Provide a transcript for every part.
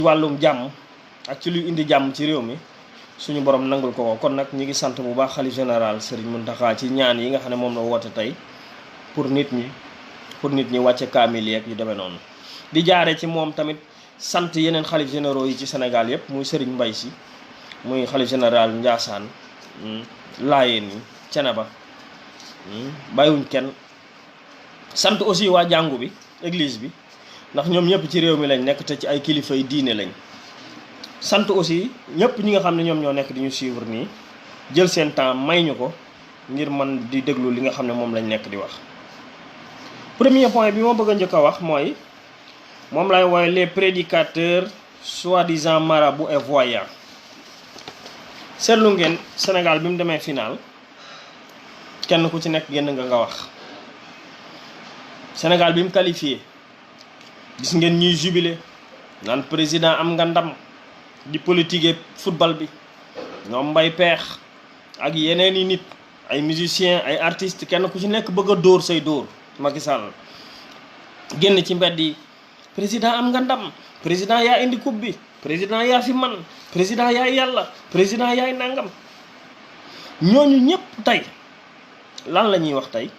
wàllum jàmm ak ci luy indi jàmm ci réew mi suñu borom nangul ko kon nag ñi ngi sant bu baax xalif général Serigne Mountakha ci ñaan yi nga xam ne moom la woote tey pour nit ñi wàcce kaamil yeeg yu demee noonu di jaare ci moom tamit sant yeneen xalif généraux yi ci Sénégal yëpp muy Serigne Mbaye Sy muy xalif général Ndiassane Laayeen yi Ceneba bàyyiwuñ kenn sant aussi waa jàngu bi église bi ndax ñoom ñëpp ci réew mi lañ nekk te ci ay kilifa yi diine lañ sant aussi ñëpp ñi nga xam ne ñoom ñoo nekk di ñu suivre nii jël seen temps may ñu ko ngir man di déglu li nga xam ne moom lañ nekk di wax. Premier point bi ma bëgg a njëkk a wax mooy moom lay woowe les prédicateurs soi-disant marabouts et voyants. seetlu ngeen Sénégal bi mu demee final kenn ku ci nekk génn nga wax Sénégal bi mu qualifié gis ngeen ñuy jubilé naan président am nga ndam di politique football bi ñoom mbay peex ak yeneen i nit ay musiciens ay artistes kenn ku ci nekk bëgg a dóor say dóor Macky Sall génn ci mbedd yi président am nga ndam président yaa indi coupe bi président yaa fi man président yaay yàlla président yaay nangam ñooñu ñëpp tey lan la ñuy wax tey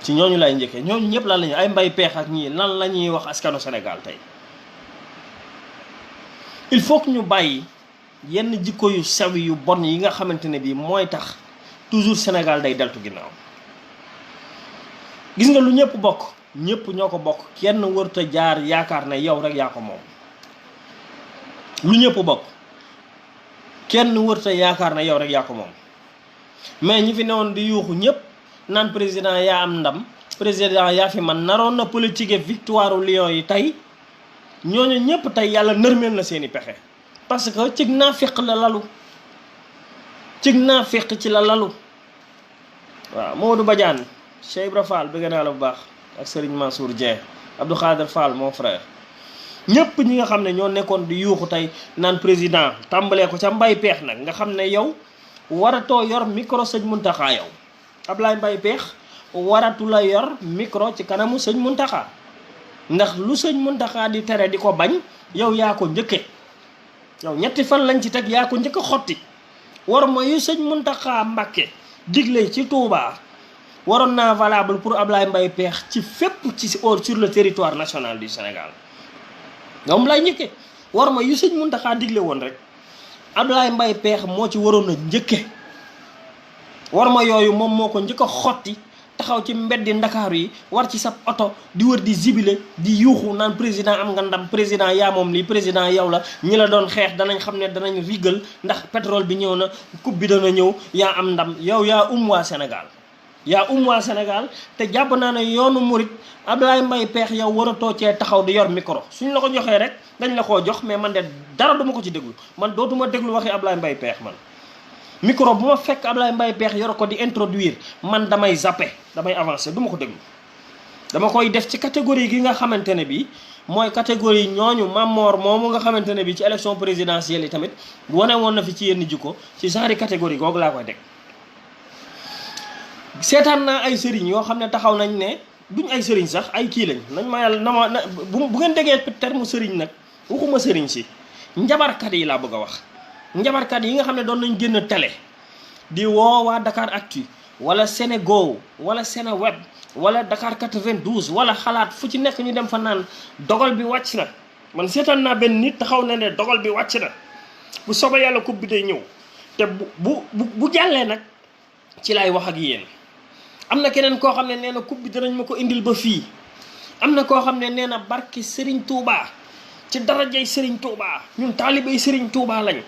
ci ñooñu lay njëkkee ñooñu ñëpp lan la ñuy ay mbay peex ak ñii lan la ñuy wax askanu Sénégal tey il faut que ñu bàyyi yenn jikko yu sew yu bon yi nga xamante ne bii mooy tax toujours Sénégal day deltu ginnaaw gis nga lu ñëpp bokk ñëpp ñoo ko bokk kenn warut a jaar yaakaar ne yow rek yaa ko moom lu ñëpp bokk kenn warut a yaakaar ne yow rek yaa ko moom mais ñi fi newoon di yuuxu ñëpp naan président yaa am ndam président yaa fi man naroon na politique victoire Lions yi tey ñooñu ñëpp tey yàlla nërmeel na seeni pexe parce que cig naa féq la lalu cig naa féq ci la lalu waaw Mamadou Badiane Cheikh Ibra Fall bëgg naa la bu baax ak Serigne Mansour Dieng Abdou Khader Fall mon frère ñëpp ñi nga xam ne ñoo nekkoon di yuuxu tey naan président tàmbalee ko ca mbay peex nag nga xam ne yow waratoo yor micro sëñ Mountakha yow Ablaye Mbaye peex waratu la yor micro ci kanamu sëñ Mountakha ndax lu sëñ Mountakha di tere di ko bañ yow yaa ko njëkke yow ñetti fan lañ ci teg yaa ko njëkk a xotti war ma yu sëñ Mountakha Mbacké digle ci Touba waroon naa valable pour Ablaye Mbaye peex ci fépp ci sur le territoire national du Sénégal ñoom lay njëkke war ma yu sëñ Mountakha digle woon rek Ablaye Mbaye peex moo ci waroon a njëkke war ma yooyu moom moo ko njëkk a xotti taxaw ci mbeddi ndakaaru yi war ci sab oto di wër di zibile di yuuxu naan président am nga ndam président yaa moom lii président yow la ñi la doon xeex danañ xam ne danañ rigal ndax pétrole bi ñëw na coupe bi dana ñëw yaa am ndam yow yaa waa Sénégal waa Sénégal te jàpp naa ne yoonu murit Ablaye Mbaye peex yow waratoo cee taxaw di yor micro suñ la ko joxee rek dañ la koo jox mais man de dara duma ko ci déglu man dootuma déglu waxi Ablaye Mbaye peex man micro bu ma fekk Ablaye Mbaye peex yor ko di introduire man damay zappé damay avancé du ma ko déglu dama koy def ci catégorie gi nga xamante ne bi mooy catégorie ñooñu Mamor moomu nga xamante ne bi ci élection présidentielle yi tamit wane woon na fi ci yenn jikko ci genre catégorie googu laa koy teg seetaan naa ay sëriñ yoo xam ne taxaw nañ ne duñ ay sëriñ sax ay kii lañ nañ ma yàlla na bu ngeen déggee terme sëriñ nag waxuma sëriñ si njabarkat yi laa bëgg a wax njabarkat yi nga xam ne doon nañ génn télé di woo waa Dakar Actu wala Sénégo wala Sénéweb wala Dakar 92 wala xalaat fu ci nekk ñu dem fa naan dogal bi wàcc na man seetaan naa benn nit taxaw na ne dogal bi wàcc na bu soobee yàlla coupe bi day ñëw te bu jàllee nag ci lay wax ak yéen. am na keneen koo xam ne nee na coupe bi danañ ma ko indil ba fii am na koo xam ne nee na barki Serigne Touba ci darajay Serigne Touba ñun taalibay Serigne Touba lañ.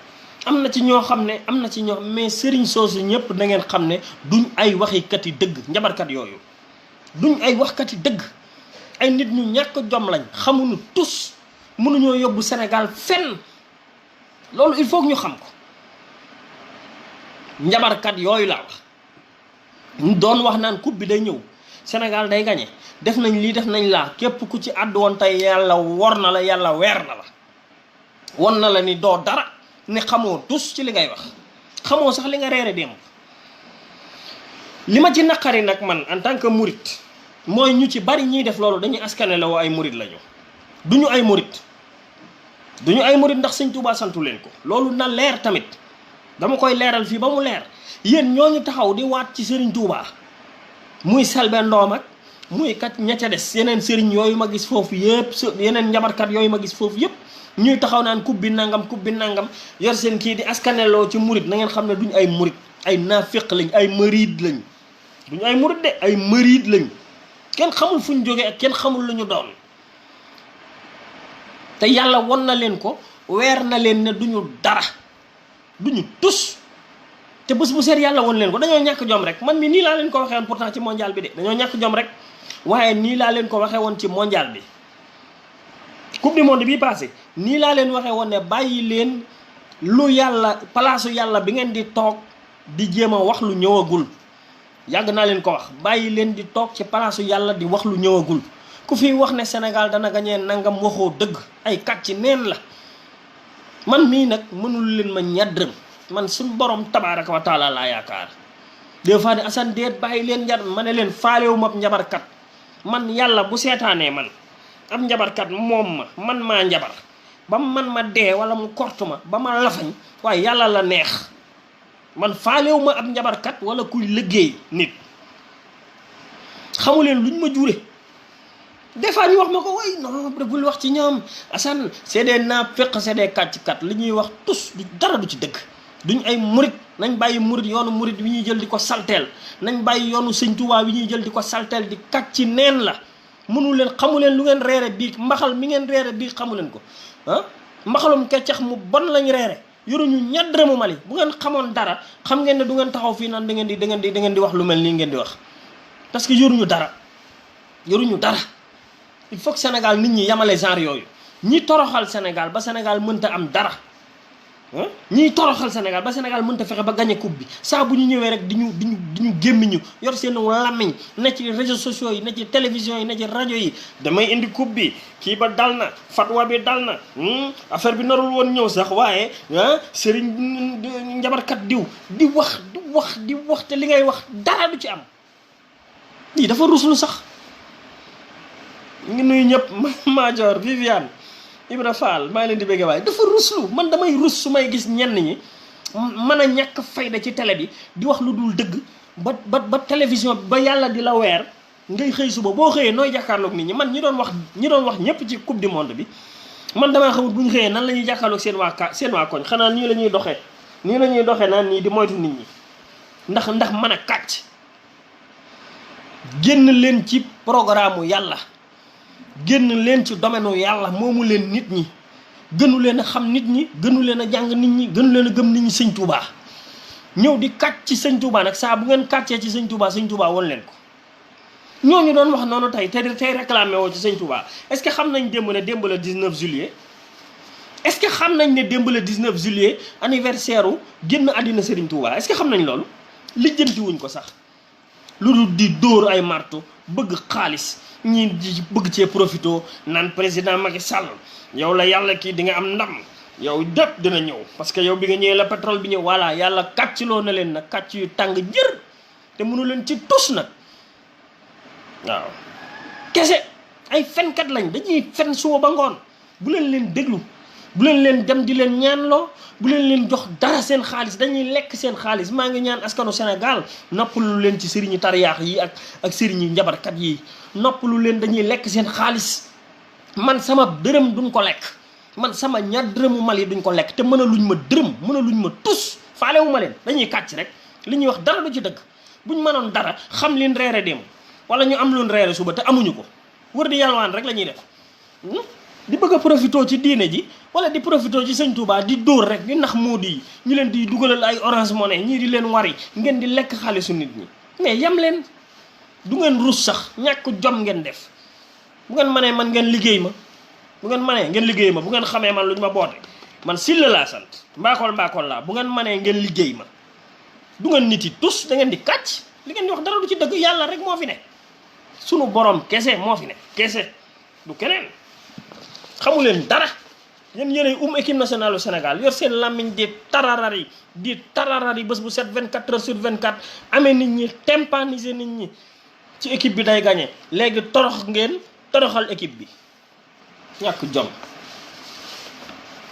am na ci ñoo xam ne am na ci ñoo mais sëriñ soosu ñëpp da ngeen xam ne duñ ay waxikat yi dëgg njabarkat yooyu duñ ay waxkat yi dëgg ay nit ñu ñàkk jom lañ xamuñu tus mënuñoo yóbbu Sénégal fenn loolu il faut que ñu xam ko njabarkat yooyu laa wax ñu doon wax naan coupe bi day ñëw Sénégal day gagné def nañ lii def nañ laa képp ku ci àddu woon tey yàlla wor na la yàlla weer na la won na la ni doo dara ne xamoo tus ci li ngay wax xamoo sax li nga reere démb li ma ci naqari nag man en tant que murit mooy ñu ci bari ñiy def loolu dañuy askane la woo ay murit lañu duñu ay murit duñu ay murit ndax sëñ Touba santu leen ko loolu na leer tamit dama koy leeral fii ba mu leer yéen ñooñu taxaw di waat ci sëriñ Touba muy Selbé Ndom ak muy kat ña ca des yeneen sëriñ yooyu ma gis foofu yëpp yeneen njabarkat yooyu ma gis foofu yëpp ñuy taxaw naan kub bi nangam yor seen kii di askaneloo ci murit na ngeen xam ne duñu ay murit ay naafiq lañ ay mariid lañ duñu ay murit de ay mariid lañ kenn xamul fu ñu jógee ak kenn xamul lu ñu doon te yàlla won na leen ko weer na leen ne duñu dara duñu tus te bés bu seet yàlla won leen ko dañoo ñàkk jom rek man mi nii laa leen ko waxee woon pourtant ci mondial bi de dañoo ñàkk jom rek waaye nii laa leen ko waxee woon ci mondial bi coupe du monde bii passé nii laa leen waxee woon ne bàyyi leen lu yàlla palaasu yàlla bi ngeen di toog di jéem a wax lu ñëwagul yàgg naa leen ko wax bàyyi leen di toog ci palaasu yàlla di wax lu ñëwagul ku fi wax ne Sénégal dana gañee nangam waxoo dëgg ay kat ci neen la man mii nag mënul leen ma ñaddërëm man suñ borom tabaaraka wa taala laa yaakaar des fois ne Assane déet bàyyi leen njar ma ne leen faalewu ma ab njabarkat man yàlla bu seetaanee man ab njabarkat moom man maa njabar ba man ma dee wala mu kortu ma ba ma lafañ waaye yàlla la neex man faalewu ma ab njabarkat wala kuy liggéey nit xamu leen luñ ma jure des fois ñu wax ma ko way non bul wax ci ñoom Assane c'est des naafiq c'est des kàcckat li ñuy wax tus du dara du ci dëgg duñ ay murit nañ bàyyi murit yoonu murit wi ñuy jël di ko salteel nañ bàyyi yoonu sëñ Tuubaa wi ñuy jël di ko salteel di kàcc neen la mënu leen xamu leen lu ngeen reere bii mbaxal mi ngeen reere bii xamu leen ko ah mbaxalum keccax mu bon lañ reere yoruñu ñaddërëmu Mali bu ngeen xamoon dara xam ngeen ne du ngeen taxaw fii naan da ngeen di wax lu mel nii ngeen di wax parce que yoruñu dara il faut que Sénégal nit ñi yamale genre yooyu ñi toroxal Sénégal ba Sénégal mënta am dara ñiy toroxal Sénégal ba Sénégal mënta fexe ba gagné coupe bi saa bu ñu ñëwee rek di ñu gémmiñu yor seen làmmiñ ne ci réseaux sociaux yi ne ci télévision yi ne ci rajo yi damay indi coupe bi kii ba dal na fatwa bi dal na affaire bi narul woon ñëw sax waaye sëriñ njabarkat di wax te li ngay wax dara du ci am lii dafa ruslu sax ngi nuyu ñëpp Major Viviane Ibra Fall maa ngi leen di bëgg waaye dafa ruslu man damay rus su may gis ñenn ñi mën a ñàkk fayda ci télé bi di wax lu dul dëgg ba télévision bi ba yàlla di la weer ngay xëy suba boo xëyee nooy jàkkaarloog nit ñi man ñi doon wax ñëpp ci coupe du monde bi man damaa xamul bu ñu xëyee nan la ñuy jàkkaarloog seen waa koñ xanaa nii la ñuy doxee naan nii di moytu nit ñi ndax mën a kàcc génn leen ci programme yàlla génn leen ci domaine yàlla moomu leen nit ñi gënu leen a xam nit ñi gënu leen a jàng nit ñi gënu leen a gëm nit ñi sëñ Touba ñëw di kàcc ci sëñ Touba nag saa bu ngeen kàccee ci sëñ Touba won leen ko ñooñu doon wax noonu tey réclamé woo ci sëñ Touba est-ce que xam nañ démb le 19 juillet est-ce que xam nañ ne démb le 19 juillet anniversaire u génn àddina Serigne Touba est-ce que xam nañ loolu lijjanti wuñ ko sax lu dul di dóor ay marto bëgg xaalis ñii di bëgg cee profito naan président Macky Sall yow la yàlla kii di nga am ndam yow dépp dina ñëw parce que yow bi nga ñëwee la pétrole bi ñëw voilà yàlla kàccloo na leen nag kàcc yu tàng jër te mënu leen ci tus nag waaw kese ay fenkat lañ dañuy fen suba ba ngoon bu leen déglu bu leen dem di leen ñaanloo bu leen jox dara seen xaalis dañuy lekk seen xaalis maa ngi ñaan askanu Sénégal noppalu leen ci sëriñu tariyaax yi ak sëriñu njabarkat yi noppalu leen dañuy lekk seen xaalis man sama dërëm duñ ko lekk man sama ñaar dërëmu Mali duñ ko lekk te mënaluñ ma dërëm mënaluñ ma tus faalewu ma leen dañuy kàcc rek li ñuy wax dara du ci dëgg buñ mënoon dara xam leen reere dem wala ñu am loon reere suba te amuñu ko wër di yalwaan rek la ñuy def di bëgg a profité ci diine ji wala di profité ci sëñ Touba di dóor rek di nax moodi yi ñu leen di dugalal ay Orange Money ñii di leen wari ngeen di lekk xaalisu nit ñi mais yam leen du ngeen rus sax ñàkk jom ngeen def bu ngeen mënee man ngeen liggéey ma bu ngeen xamee man lu ñu ma boote man Sylla laa sant mbaakool laa bu ngeen mënee ngeen liggéey ma du ngeen nit yi tus da ngeen di kàcc li ngeen di wax dara du ci dëgg yàlla rek moo fi ne sunu borom kese moo fi ne kese du keneen xamu leen dara yéen yéenay équipe nationale du Sénégal yor seen làmmiñ di tararari bés bu set 24 heures sur 24 amee nit ñi tympaniser nit ñi ci équipe bi day gagné léegi toroxal équipe bi ñàkk jom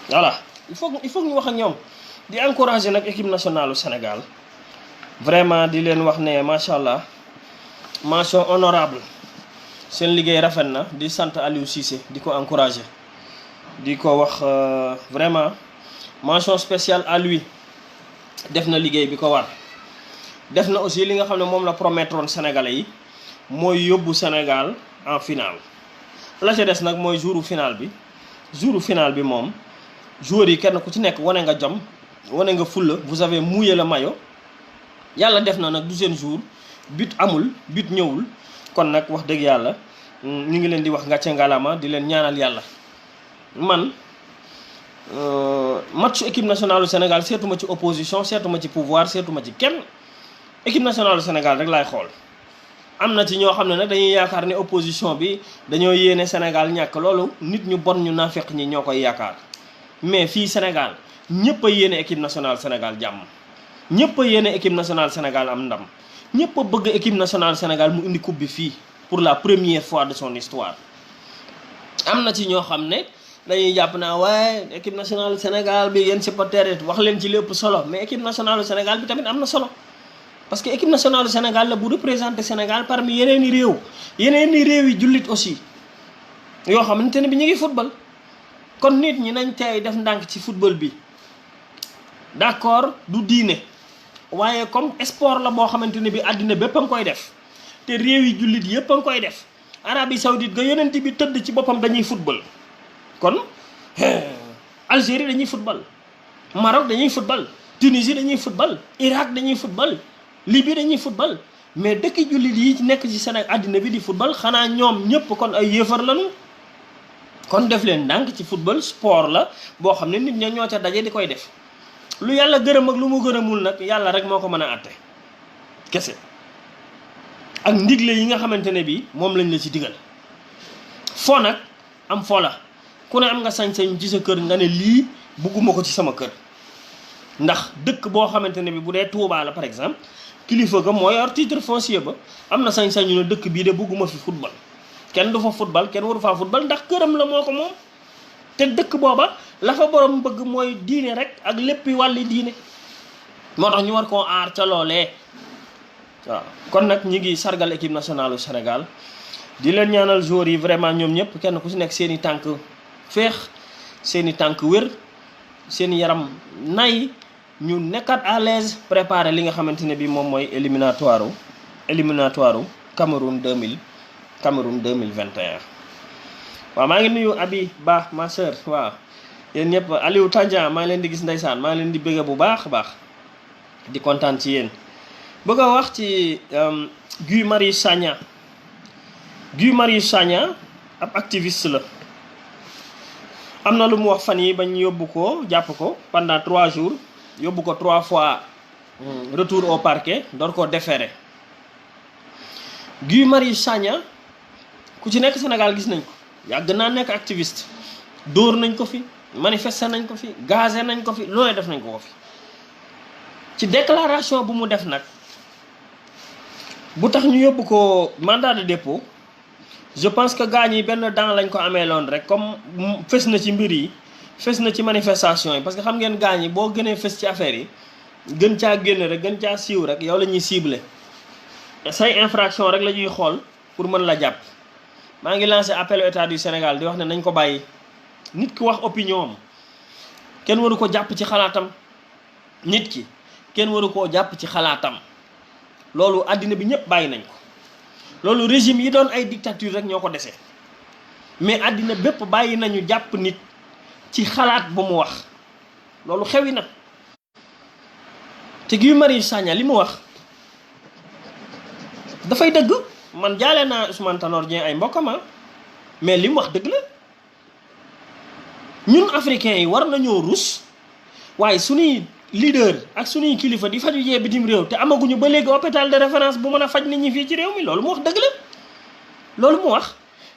voilà il faut ñu wax ak ñoom di encourager nag équipe nationale du Sénégal vraiment di leen wax ne macha allah mention honorable seen liggéey rafet na di sant Aliou Cissé di ko encourager di ko wax vraiment mention spéciale à lui def na liggéey bi ko war def na aussi li nga xam ne moom la promettroon Sénégalais yi mooy yóbbu Sénégal en finale la ca des nag mooy jouru final bi moom joueurs yi kenn ku ci nekk wane nga jom wane nga fulla vous avez mouillé le maillot yàlla def na nag du seen jour but amul but ñëwul kon nag wax dëgg yàlla ñu ngi leen di wax ngàcce ngalama di leen ñaanal yàlla man match équipe nationale du Sénégal seetuma ci opposition seetuma ci pouvoir seetuma ci kenn équipe nationale du Sénégal rek laay xool am na ci ñoo xam ne nag dañuy yaakaar ne opposition bi dañoo yéene Sénégal ñàkk loolu nit ñu bon ñu naafeq ñi ñoo koy yaakaar mais fii Sénégal ñëpp a yéene équipe nationale Sénégal jàmm ñëpp a yéene équipe nationale Sénégal am ndam ñëpp a bëgg équipe nationale Sénégal mu indi coupe bi fii pour la première fois de son histoire am na ci ñoo xam ne dañuy jàpp naa waaye équipe nationale Sénégal bi yéen supporters wax leen ci lépp solo mais équipe nationale Sénégal bi tamit am na solo parce que équipe nationale Sénégal la bu représenté Sénégal parmi yeneen i réew yi jullit aussi yoo xamante ne bi ñu ngi football kon nit ñi nañ tey def ndànk ci football bi d'accord du diine waaye comme sport la boo xamante ne bi àddina bépp a nga koy def te réew yi jullit yépp a nga koy def Arabie Saoudite ga yonent bi tëdd ci boppam dañuy football kon Algérie dañuy football Maroc dañuy football Tunisie dañuy football Irak dañuy football Libye dañuy football mais dëkk jullit yi ci nekk ci Sénégal àddina bi di football xanaa ñoom ñëpp kon ay yéefar lañu kon def leen ndànk ci football sport la boo xam ne nit ña ñoo ca daje di koy def lu yàlla gërëm ak lu mu gërëmul nag yàlla rek moo ko mën a àtte kese ak ndigle yi nga xamante ne bi moom lañ la ci digal foo nag am foo la ku ne am nga sañ-sañ ci sa kër nga ne lii bugguma ko ci sama kër ndax dëkk boo xamante ne bi bu dee Touba la par exemple kilifa ga moo yor titre foncier ba am na sañ-sañu ne dëkk bii de bugguma fi football kenn du fa football kenn waru faa football ndax këram la moo ko moom te dëkk booba la fa borom bëgg mooy diine rek ak léppi wàlli diine moo tax ñu war koo aar ca loolee waaw kon nag ñi ngi sargal équipe nationale du Sénégal di leen ñaanal joueurs yi vraiment ñoom ñëpp kenn ku ci nekk seen i tànk féex seen i tànk wér seen yaram nay ñu nekkat à l'aise préparer li nga xamante ne bi moom mooy éliminatoire Cameroun 2021 waaw maa ngi nuyu Abi Ba ma sœur waaw yéen ñëpp Aliou Tandian maa ngi leen di gis ndeysaan maa ngi leen di bëgg bu baax a baax di kontaan ci yéen bëgg a wax ci Guy Marius Sagna ab activiste la am na lu mu wax fan yi bañ yóbbu ko jàpp ko pendant 3 jours yóbbu ko 3 fois retour au parquet door ko déféré Guy Marius Sagna ku ci nekk Sénégal gis nañ ko yàgg naa nekk activiste dóor nañ ko fi manifester nañ ko fi gazé nañ ko fi loolee def nañ ko fi ci déclaration bu mu def nag bu tax ñu yóbbu ko mandat de dépôt je pense que gaañ yi benn daan lañ ko amee loon rek comme fës na ci mbir yi fës na ci manifestation yi parce que xam ngeen gaañ yi boo gënee fës ci affaire yi gën caa génn rek gën caa siiw rek yow la ñuy ciblé say infraction rek la ñuy xool pour mën la jàpp maa ngi lancé appel au état du Sénégal di wax ne nañ ko bàyyi nit ki wax opinion am kenn waru ko jàpp ci xalaatam nit ki kenn waru koo jàpp ci xalaatam loolu àddina bi ñëpp bàyyi nañ ko loolu régime yi doon ay dictature rek ñoo ko dese mais àddina bépp bàyyi nañu jàpp nit ci xalaat bu mu wax loolu xewi na te Guy Marius Sagna li mu wax dafay dëgg man jaale naa Ousmane Tanor Dieng ay mbokkama mais li mu wax dëgg la ñun africains yi war nañoo rus waaye suñuy leader ak suñuy kilifa di faju jee bitim réew te amaguñu ba léegi hôpital de référence bu mën a faj nit ñi fii ci réew mi loolu mu wax dëgg la loolu mu wax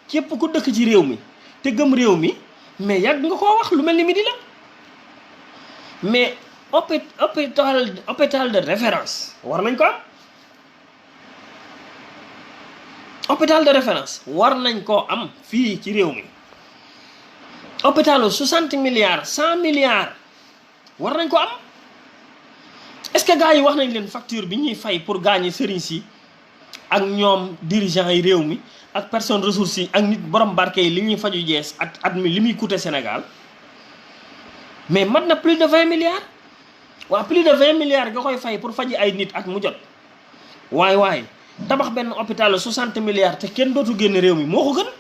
képp ku dëkk ci réew mi te gëm réew mi mais yàgg nga koo wax lu mel ni mi di la mais hôpital de référence war nañ ko am hôpital de référence war nañ koo am fii ci réew mi hôpitalu 60 milliards 100 milliards war nañ ko am. est-ce que gars yi wax nañ leen facture bi ñuy fay pour gagner sëriñ si ak ñoom dirigeants yi réew mi ak personne ressources yi ak nit borom barke yi li ñuy faju jees at mi li muy coûter Sénégal mais mat na plus de 20 milliards waa plus de 20 milliards nga koy fay pour faji ay nit at mu jot waay tabax benn hôpital 60 milliards te kenn dootu génn réew mi moo ko gën.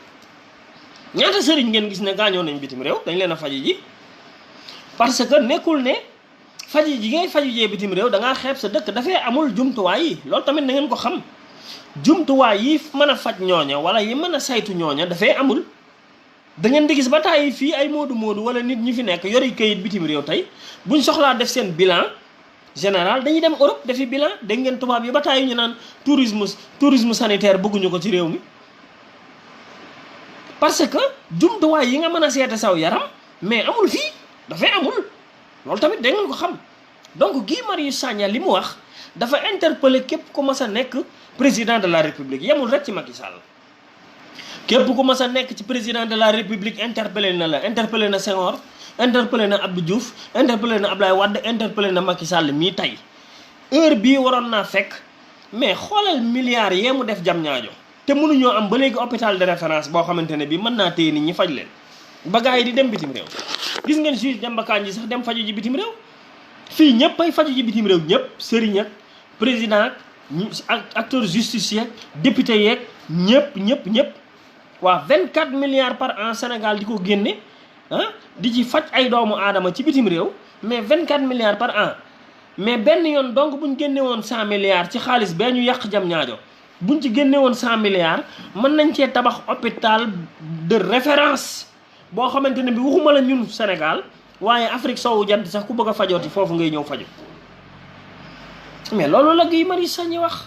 ñaata sëriñ ngeen gis ne gaañoo nañ bitim réew dañ leen a faji ji parce que nekkul ne faji ji ngay faju jee bitim réew da ngaa xeeb sa dëkk dafay amul jumtuwaay yi loolu tamit na ngeen ko xam jumtuwaay yi mën a faj ñooña wala yi mën a saytu ñooña dafay amul. da ngeen di gis ba tàyyi fii ay moodu wala nit ñi fi nekk yori kayit bitim réew tey buñ soxlaa def seen bilan général dañuy dem Europe defi bilan dégg ngeen tubaab yi ba tàyyi ñu naan tourisme sanitaire bëgguñu ko ci réew mi. parce que jumtuwaay yi nga mën a seete saw yaram mais amul fii dafay amul loolu tamit da ngeen ko xam donc Guy Marius Sagna li mu wax dafa interpeller képp ku mas a nekk président de la république yemul rek ci Macky Sall képp ku mas a nekk ci président de la république interpellé na Senghor interpellé na Abdou Diouf interpellé na Abdoulaye Wade interpellé na Macky Sall mii tey heure bii waroon naa fekk mais xoolal milliards yee mu def jam ñaajo te mënuñoo am ba léegi hôpital de référence boo xamante ne bii mën naa téye nit ñi faj leen ba gars yi di dem bitim réew. gis ngeen juge Demba Kandji sax dem faju ji bitim réew fii ñëpp ay faju ji bitim réew ñëpp sëriñ ak président ak acteur justicier ak député yeeg ñëpp waa 24 milliards par an Sénégal di ko génne di ci faj ay doomu aadama ci bitim réew mais 24 milliards par an mais benn yoon donc buñ génne woon 100 milliards ci xaalis bee ñu yàq jam ñaajo buñ ci génne woon 100 milliards mën nañ cee tabax hôpital de référence boo xamante ne bi waxuma la ñun Sénégal waaye Afrique soowu jant sax ku bëgg a fajooti foofu ngay ñëw faju mais loolu la Guy Marius Sagna wax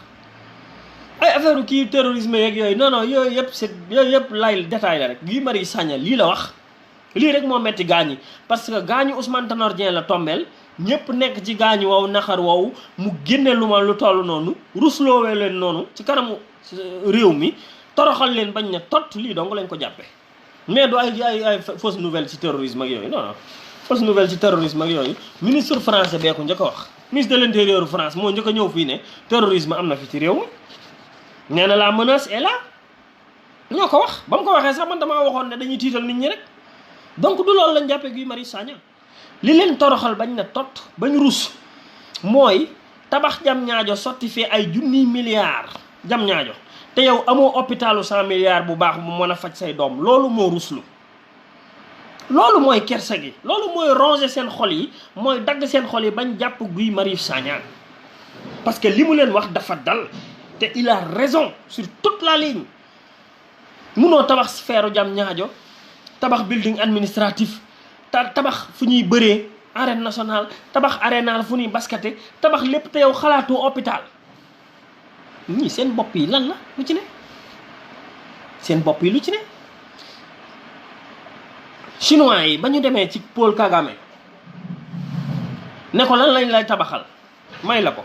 ay affaire kii terrorisme yeeg yooyu non yooyu yëpp lay détail la rek Guy Marius Sagna lii la wax lii rek moo metti gaañi parce que gaañu Ousmane Tanor Dieng la tombeel ñëpp nekk ci gaañu wow naqar wow mu génne lu ma lu toll noonu rusloowee leen noonu ci kanamu réew mi toroxal leen bañ ne tot lii dong lañ ko jàppe mais du ay fausse nouvelle ci terrorisme ak yooyu non fausse nouvelle ci terrorisme ak yooyu ministre français bee ko njëkk a wax ministre de l'intérieur France moo njëkk a ñëw fii ne terrorisme am na fi ci réew mi nee na la menace est là ñoo ko wax ba mu ko waxee sax man damaa waxoon ne dañuy tiital nit ñi rek donc du loolu lañ jàppee Guy Marius Sagna li leen toroxal bañ na tot bañ rus mooy tabax jam ñaajo sotti fii ay junniy milliards jam ñaajo te yow amoo hôpitalu 100 milliards bu baax bu mën a faj say doom loolu moo ruslu loolu mooy kersa gi loolu mooy ronger seen xol yi mooy dagg seen xol yi bañ jàpp Guy Marius Sagna parce que li mu leen wax dafa dal te il a raison sur toute la ligne munoo tabax sphère jam ñaajo tabax building administratif tabax fu ñuy bëree arène nationale tabax arénal fu ñuy baskete tabax lépp te yow xalaatoo hôpital ñii seen bopp yi lan la lu ci ne seen bopp yi lu ci ne chinois yi ba ñu demee ci Paul Kagame ne ko lan lañ lay tabaxal may la ko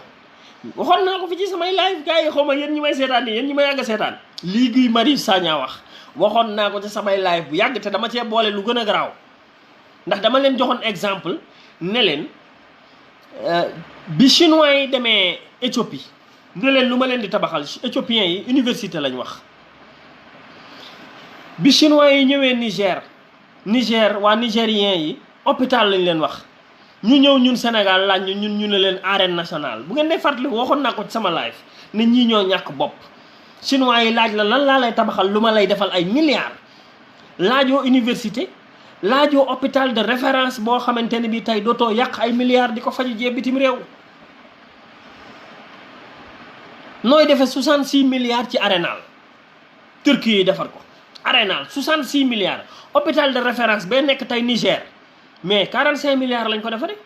waxoon naa ko fi ci samay live gars yi xaw ma yéen ñi may seetaan nii yéen ñi may yàgg a seetaan lii Guy Marius Sagna wax waxoon naa ko ci samay live bu yàgg te dama cee boole lu gën a garaaw ndax dama leen joxoon exemple ne leen bi chinois yi demee Éthiopie ne leen lu ma leen di tabaxal éthiopiens yi université lañ wax bi chinois yi ñëwee Niger waa nigériens yi hôpital lañ leen wax ñu ñëw ñun Sénégal laaj ñu ne leen arène nationale bu ngeen dee fàttaliku waxoon naa ko ci sama live ne ñii ñoo ñàkk bopp chinois yi laaj la lan laa lay tabaxal lu ma lay defal ay milliards laajoo université laajoo hôpital de référence boo xamante ne bi tey dootoo yàq ay milliards di ko faju jee bitim réew nooy defee 66 milliards ci arénal Turquie yi defar ko arénal 66 milliards hôpital de référence bee nekk tey Niger mais 45 milliards lañ ko defaree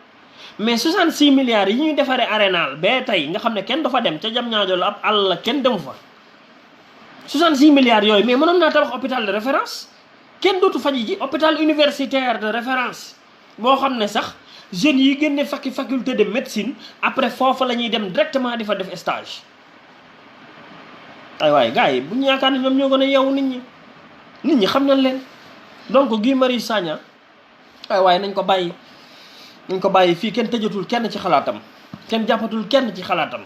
mais 66 milliards yi ñuy defaree arénal bee tey nga xam ne kenn dafa dem ca jam ñaajo la ab àll la kenn demu fa 66 milliards yooyu mais mënoon naa tabax hôpital de référence kenn dootu faji ji hôpital universitaire de référence boo xam ne sax jeunes yi génne faculté de médecine après foofu la ñuy dem directement di fa def stage ay waaye gars yi bu ñu yaakaar ne ñoom ñoo gën a yeewu nit ñi xam nañ leen donc Guy Marius Sagna waaye nañ ko bàyyi. nañ ko bàyyi fii kenn tëjatul kenn ci xalaatam kenn jàppatul kenn ci xalaatam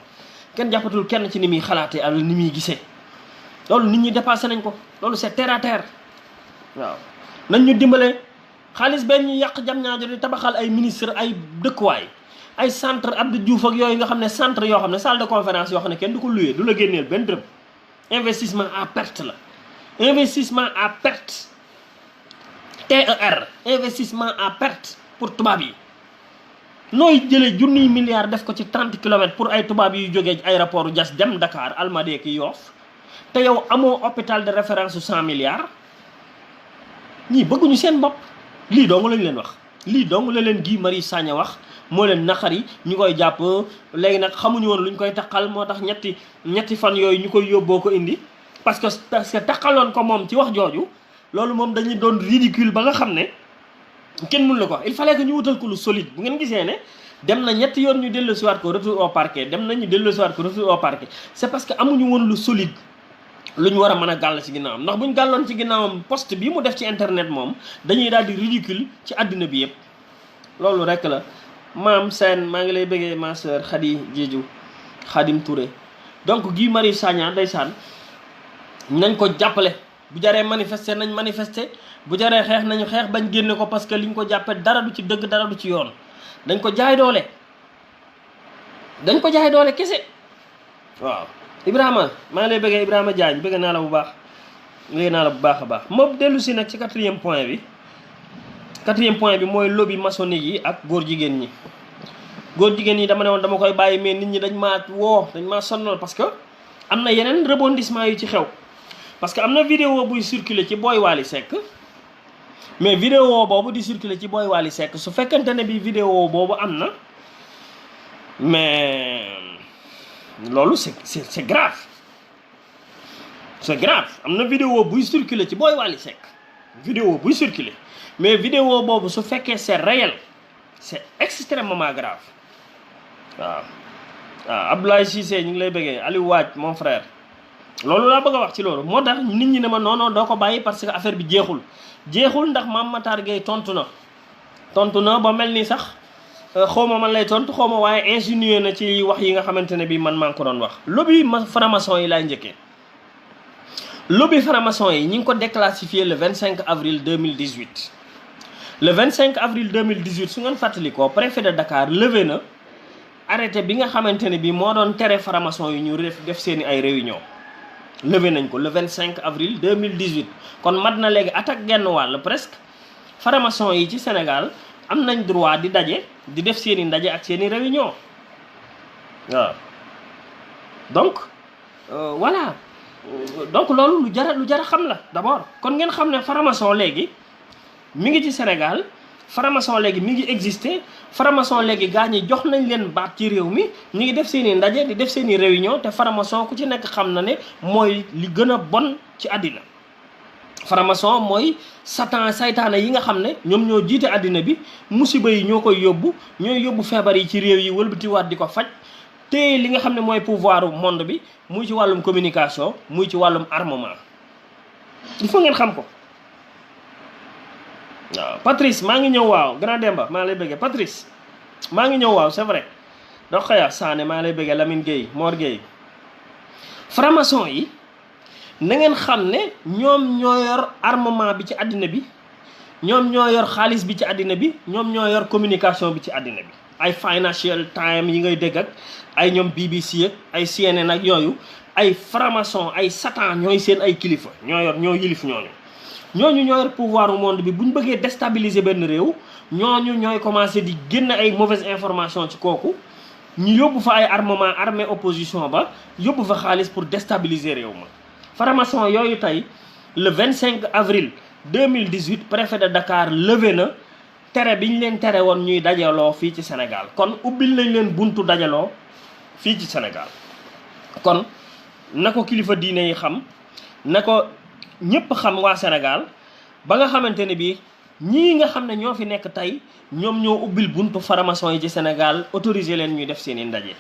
kenn jàppatul kenn ci ni muy xalaatee ak ni muy gisee loolu nit ñi dépassé nañ ko loolu c'est terre à terre waaw nañ ñu dimbale xaalis benn ñu yàq jam ñaajo di tabaxal ay ministre ay dëkkuwaay ay centre Abdou Diouf ak yooyu nga xam ne centre yoo xam ne salle de conférence yoo xam ne kenn du ko loué du la génneel benn dërëm investissement à perte la investissement à perte TER investissement à perte pour tubaab yi nooy jëlee junniy milliards def ko ci 30 kilomètres pour ay tubaab yu jógee aéroport Diass dem Dakar Almadies ki Yoff te yow amoo hôpital de référence su 100 milliards ñii bëgguñu seen bopp lii dong lañ leen wax lii dong la leen Guy Marius Sagna wax moo leen naqari ñu koy jàpp léegi nag xamuñu woon luñ koy taqal moo tax ñetti fan yooyu ñu koy yóbboo ko indi parce que taqaloon ko moom ci wax jooju loolu moom dañuy doon ridicule ba nga xam ne kenn mënu la ko wax il fallait que ñu wutal ko lu solide bu ngeen gisee ne dem na ñetti yoon ñu delloosiwaat ko retour au parquet dem nañu delloosiwaat ko retour au parquet c'est parce que amuñu woon lu solide lu ñu war a mën a gàll ci ginnaawam ndax buñ gàlloon ci ginnaawam post bi mu def ci internet moom dañuy daal di ridicule ci àddina bi yëpp loolu rek la maam seen maa ngi lay bëggee ma sœur Khady Diédhiou Khadim Touré donc Guy Marius Sagna ndeysaan nañ ko jàppale bu jaree manifester nañ manifester bu jaree xeex nañu xeex bañ génne ko parce que liñ ko jàppee dara du ci dëgg dara du ci yoon dañ ko jaay doole kese waaw Ibrahima maa ngi lay bëggee Ibrahima Diagne bëgg naa la bu baax a baax moo dellu si nag ci quatrième point bi mooy lobby maçonnique yi ak góor jigéen ñi dama ne woon dama koy bàyyi mais nit ñi dañ maa sonnal parce que am na yeneen rebondissement yu ci xew parce que am na vidéo buy circuler ci Boy Wally Seck mais vidéo boobu di circuler ci Boy Wally Seck su fekkente ne bi vidéo boobu am na mais loolu c'est grave am na vidéo buy circuler ci Boy Wally Seck mais vidéo boobu su fekkee c'est réel c'est extrêmement grave waaw Abdoulaye Cissé ñu ngi lay bëggee Aliou Waaj mon frère loolu laa bëgg a wax ci loolu moo tax nit ñi ne ma non doo ko bàyyi parce que affaire bi jeexul ndax Mame Matar Gueye tontu na ba mel ni sax xawma man lay tontu xawma waaye insinué na ci wax yi nga xamante ne bi man maa ngi ko doon wax lobby franc-maçon yi laay njëkkee lobby franc-maçon yi ñi ngi ko déclassifié le 25 avril 2018 le 25 avril 2018 su ngeen fàttalikoo préfet de Dakar levé na arrêté bi nga xamante ne bi moo doon tere franc-maçon yi ñu def seeni ay réunion levé nañ ko le 25 avril 2018 kon mat na léegi at ak genn wàll presque franc-maçon yi ci Sénégal am nañ droit di daje di def seeni ndaje ak seeni réunion waaw donc voilà donc loolu lu jara xam la d'abord kon ngeen xam ne franc-maçon léegi mi ngi ci Sénégal franc-maçon léegi mi ngi existé franc-maçon léegi gaa ñi jox nañ leen baat ci réew mi ñu ngi def seen i ndaje di def seen i réunion te franc-maçon ku ci nekk xam na ne mooy li gën a bon ci àddina franc-maçon mooy saytaane yi nga xam ne ñoom ñoo jiite àddina bi musiba yi ñoo koy ñooy yóbbu feebar yi ci réew yi wëlbatiwaat di ko faj te li nga xam ne mooy pouvoir monde bi muy ci wàllum communication muy ci wàllum armement il faut ngeen xam ko waaw Patrice maa ngi ñëw waaw Grand Demba maa lay bëggee Patrice maa ngi ñëw waaw c'est vrai donc xëya Sané maa lay bëggee Lamine Gueye Mor Gueye franc-maçon yi na ngeen xam ne ñoom ñoo yor armement bi ci àddina bi ñoom ñoo yor xaalis bi ci àddina bi ñoom ñoo yor communication bi ci àddina bi ay Financial Times yi ngay dégg ak ay ñoom BBC ak ay CNN ak yooyu ay franc-maçon ay satan ñooy seen ay kilifa ñoo yilif ñoo yor pouvoir au monde bi bu ñu bëggee déstabiliser benn réew ñooñu ñooy commencé di génn ay mauvaise information ci kooku ñu yóbbu fa ay armement armée opposition ba yóbbu fa xaalis pour déstabiliser réew ma franc-maçon yooyu tey le 25 avril 2018 préfet de Dakar levé na tere bi ñu leen tere woon ñuy dajaloo fii ci Sénégal kon ubbil nañ leen buntu dajaloo fii ci Sénégal kon na ko kilifa diine yi xam na ko ñëpp xam waa Sénégal ba nga xamante ne bii ñii nga xam ne ñoo fi nekk tey ñoom ñoo ubbil buntu franc-maçon yi ci Sénégal autorisé leen ñuy def seeni ndaje.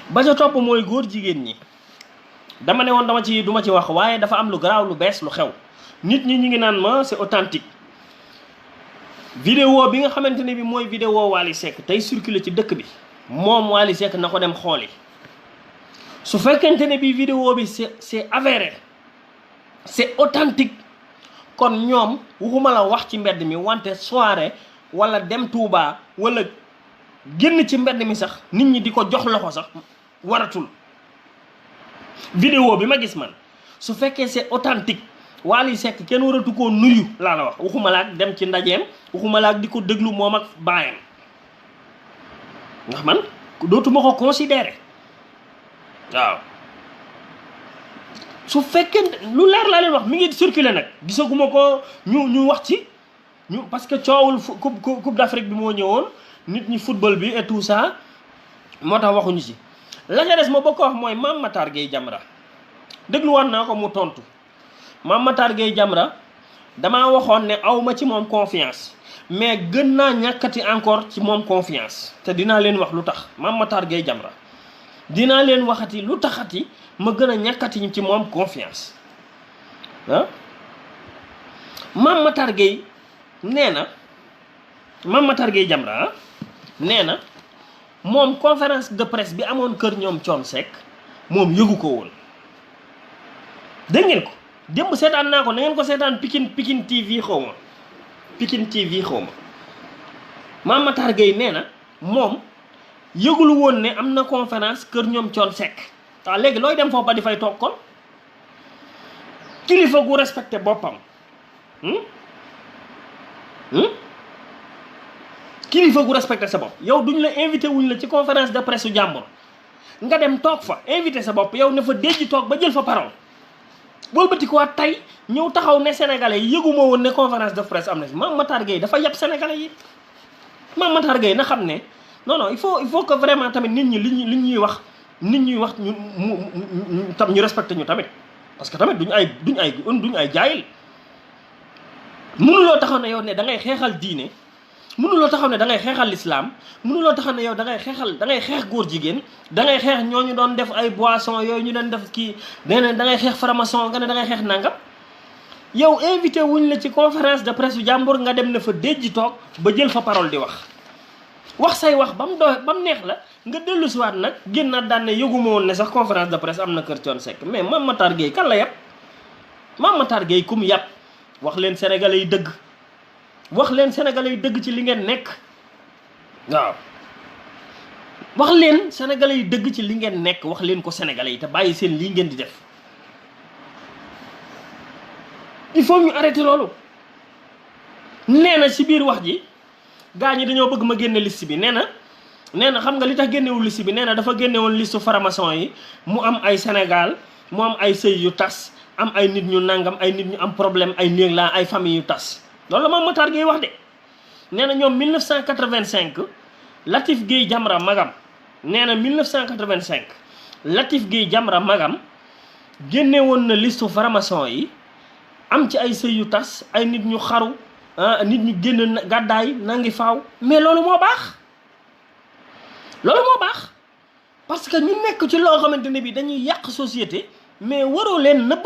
ba ca topp mooy góor jigéen ñi dama ne woon duma ci wax waaye dafa am lu garaaw lu bees lu xew nit ñi ñu ngi naan ma c'est authentique vidéo bi nga xamante ne bi mooy vidéo Wally Seck tey circulé ci dëkk bi moom Wally Seck na ko dem xooli su fekkente ne bi vidéo bi c'est avéré c'est authentique kon ñoom waxuma la wax ci mbedd mi wante soirée wala dem Touba wala génn ci mbedd mi sax nit ñi di ko jox loxo sax waratul. vidéo bi ma gis man su fekkee c'est authentique Wally Seck kenn waratu koo nuyu laa la wax waxuma la ak dem ci ndajeem waxuma la ak di ko déglu moom ak baayam ndax man dootuma ko considérer waaw su fekkee lu leer laa leen wax mi ngi circuler nag gisaguma ko ñu wax ci ñu parce que coowul coupe d'Afrique bi moo ñëwoon nit ñi football bi et tout ça moo tax waxuñu ci la ca des ma bëgg ko wax mooy Mame Matar Gueye Jamra dégluwaat naa ko mu tontu Mame Matar Gueye Jamra damaa waxoon ne awma ci moom confiance mais gën naa ñàkkati encore ci moom confiance te dinaa leen wax lu tax Mame Matar Gueye Jamra dinaa leen waxati lu taxati ma gën a ñàkkati ci moom confiance ah Mame Matar Gueye nee na Mame Matar Gueye Jamra nee na moom conférence de presse bi amoon kër ñoom Thione Seck moom yëgu ko woon dégg ngeen ko démb seetaan naa ko na ngeen ko seetaan Pikine TV xaw ma Pikine TV xaw ma Mame Matar Gueye nee na moom yëgul woon ne am na conférence kër ñoom Thione Seck waaw léegi looy dem foofu ba di fay toog kon kilifa gu respecté boppam kilifa gu respecté sa bopp yow duñ la invité wuñ la ci conférence de presse su jàmbur nga dem toog fa invité sa bopp yow ne fa déjji toog ba jël fa parole wëlbati ko waat tey ñëw taxaw ne sénégalais yi yëguma woon ne conférence de presse am na fi Mame Matar Gueye dafa yab sénégalais yi Mame Matar Gueye na xam ne non il faut que vraiment tamit nit ñi li ñuy wax ñu respecté ñu tamit parce que tamit duñ ay jaayil mënuloo taxaw ne yow ne da ngay xeexal diine mënuloo taxaw ne da ngay xeexal l'islam mënuloo taxaw ne yow da ngay xeex góor jigéen da ngay xeex ñooñu doon def ay boisson yooyu ñu doon def kii da ngay xeex franc-maçon nga ne da ngay xeex nangam yow invité wuñ la ci conférence de presse yu jàmbur nga dem ne fa déjji toog ba jël fa parole di wax say wax ba mu neex la nga dellu si waat nag génnaat daan ne yëguma woon ne sax conférence de presse am na kër Thione Seck mais Mame Matar Gueye kan la yàpp Mame Matar Gueye ku mu yàpp wax leen sénégalais yi dëgg wax leen sénégalais yi dëgg ci li ngeen nekk waaw wax leen sénégalais yi dëgg ci li ngeen nekk wax leen ko sénégalais yi te bàyyi seen lii ngeen di def il faut ñu arrêter loolu nee na ci biir wax ji gaa ñi dañoo bëgg ma génne liste bi nee na xam nga li tax génnewul liste bi nee na dafa génnewoon liste franc-maçon yi mu am ay Sénégal mu am ay sëy yu tas am ay nit ñu nangam ay nit ñu am problème ay néeg laa ay famille yu tas loolu la Mame Matar Gueye wax de nee na ñoom 1985 Latif Gueye Jamra magam nee na 1985 Latif Gueye Jamra magam génne woon na liste franc-maçon yi am ci ay sëy yu tas ay nit ñu xaru nit ñu génn gàddaay nangi faaw mais loolu moo baax parce que ñu nekk ci loo xamante ne bi dañuy yàq société mais waroo leen nëbb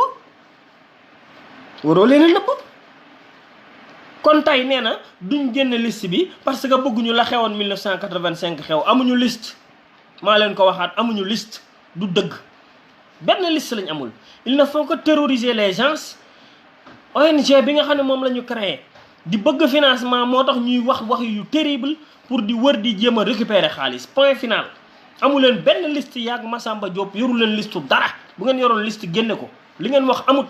kon tey nee na duñ génn liste bi parce que bëgguñu la xewoon 1985 xew amuñu liste maa leen ko waxaat amuñu liste du dëgg benn liste lañ amul il ne faut que terroriser les gens ONG bi nga xam ne moom la ñu créé di bëgg financement moo tax ñuy wax yu terrible pour di wër di jéem a récupérer xaalis point final amu leen benn liste yaag Massamba Diop yoru leen liste dara bu ngeen yoroon liste génne ko li ngeen wax amut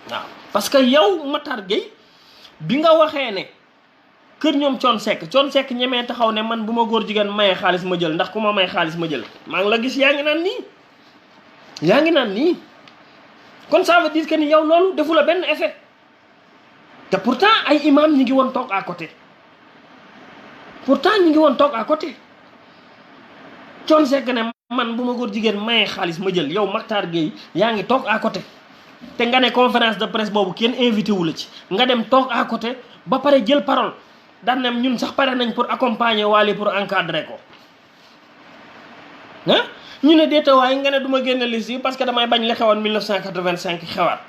waaw parce que yow Matar Gueye bi nga waxee ne kër ñoom Thione Seck ñemee taxaw ne man bu ma góor jigéen mayee xaalis ma jël ndax ku ma may xaalis ma jël maa ngi la gis yaa ngi naan nii kon ça veut dire que ni yow loolu defu la benn effet te pourtant ay imam ñi ngi woon toog à côté Thione Seck ne man bu ma góor jigéen mayee xaalis ma jël yow Matar Gueye yaa ngi toog à côté te nga ne conférence de presse boobu kenn invité wu la ci nga dem toog à côté ba pare jël parole daan ne ñun sax pare nañ pour accompagner Wally pour encadrer ko ah ñu ne déetawaay nga ne du ma génne liste yi parce que damay bañ la xewoon 1985 xewaat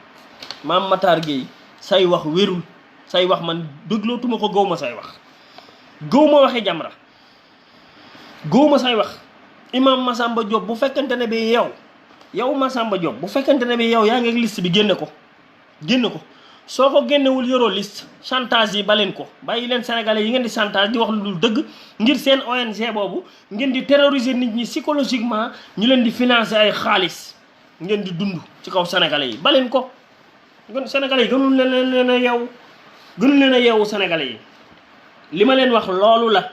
Mame Matar Gueye say wax wérul say wax man déglootuma ko, gëw ma say wax, gëw ma waxi Jamra, gëw ma say wax. Imam Massamba Diop bu fekkente ne bi yow Massamba Diop bu fekkente ne bi yow yaa ngi ak liste bi génne ko soo ko génnewul yoroo liste chantage yi baleen ko, bàyyi leen sénégalais yi ngeen di chantage di wax lu dul dëgg ngir seen ONG boobu ngeen di terroriser nit ñi psychologiquement, ñu leen di financer ay xaalis ngeen di dund ci kaw sénégalais yi, baleen ko. Sénégalais yi gënul leen a yeewu, gënul leen a yeewu sénégalais yi. li ma leen wax loolu la,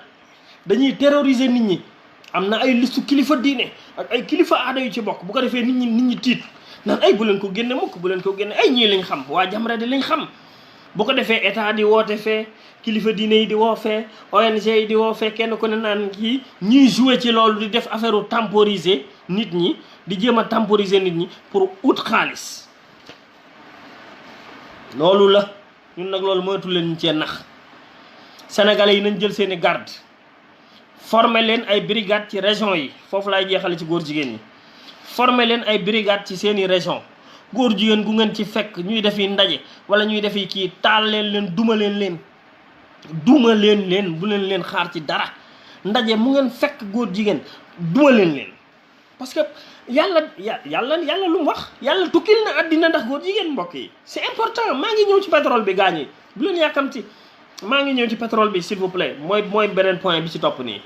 dañuy terroriser nit ñi. am na ay listu kilifa diine ak ay kilifa aada yu ci bokk, bu ko defee nit ñi tiit naan ay bu leen ko génne mukk, bu leen ko génne, ay ñii lañ xam, waa Jamra di lañ xam. bu ko defee état di woote fee, kilifa diine yi di woo fee, ONG yi di woo fee, kenn ku ne naan kii ñuy jouer ci loolu, di def affaire u temporiser nit ñi, di jéem a temporiser nit ñi pour ut xaalis. loolu la ñun nag loolu moytu leen ñu cee nax. sénégalais yi nañ jël seeni garde, former leen ay brigade ci région yi, foofu laay jeexale ci góor jigéen ñi. former leen ay brigade ci seeni région, góor jigéen gu ngeen ci fekk ñuy defi ndaje wala ñuy defi kii, taal leen duma leen bu leen xaar ci dara. ndaje mu ngeen fekk góor jigéen duma leen parce que yàlla lu mu wax, yàlla tukkil na àddina ndax góor jigéen. mbokk yi c'est important. maa ngi ñëw ci pétrole bi gaañ yi, bu leen yàkkamti, maa ngi ñëw ci pétrole bi s'il vous plaît, mooy beneen point bi ci topp nii.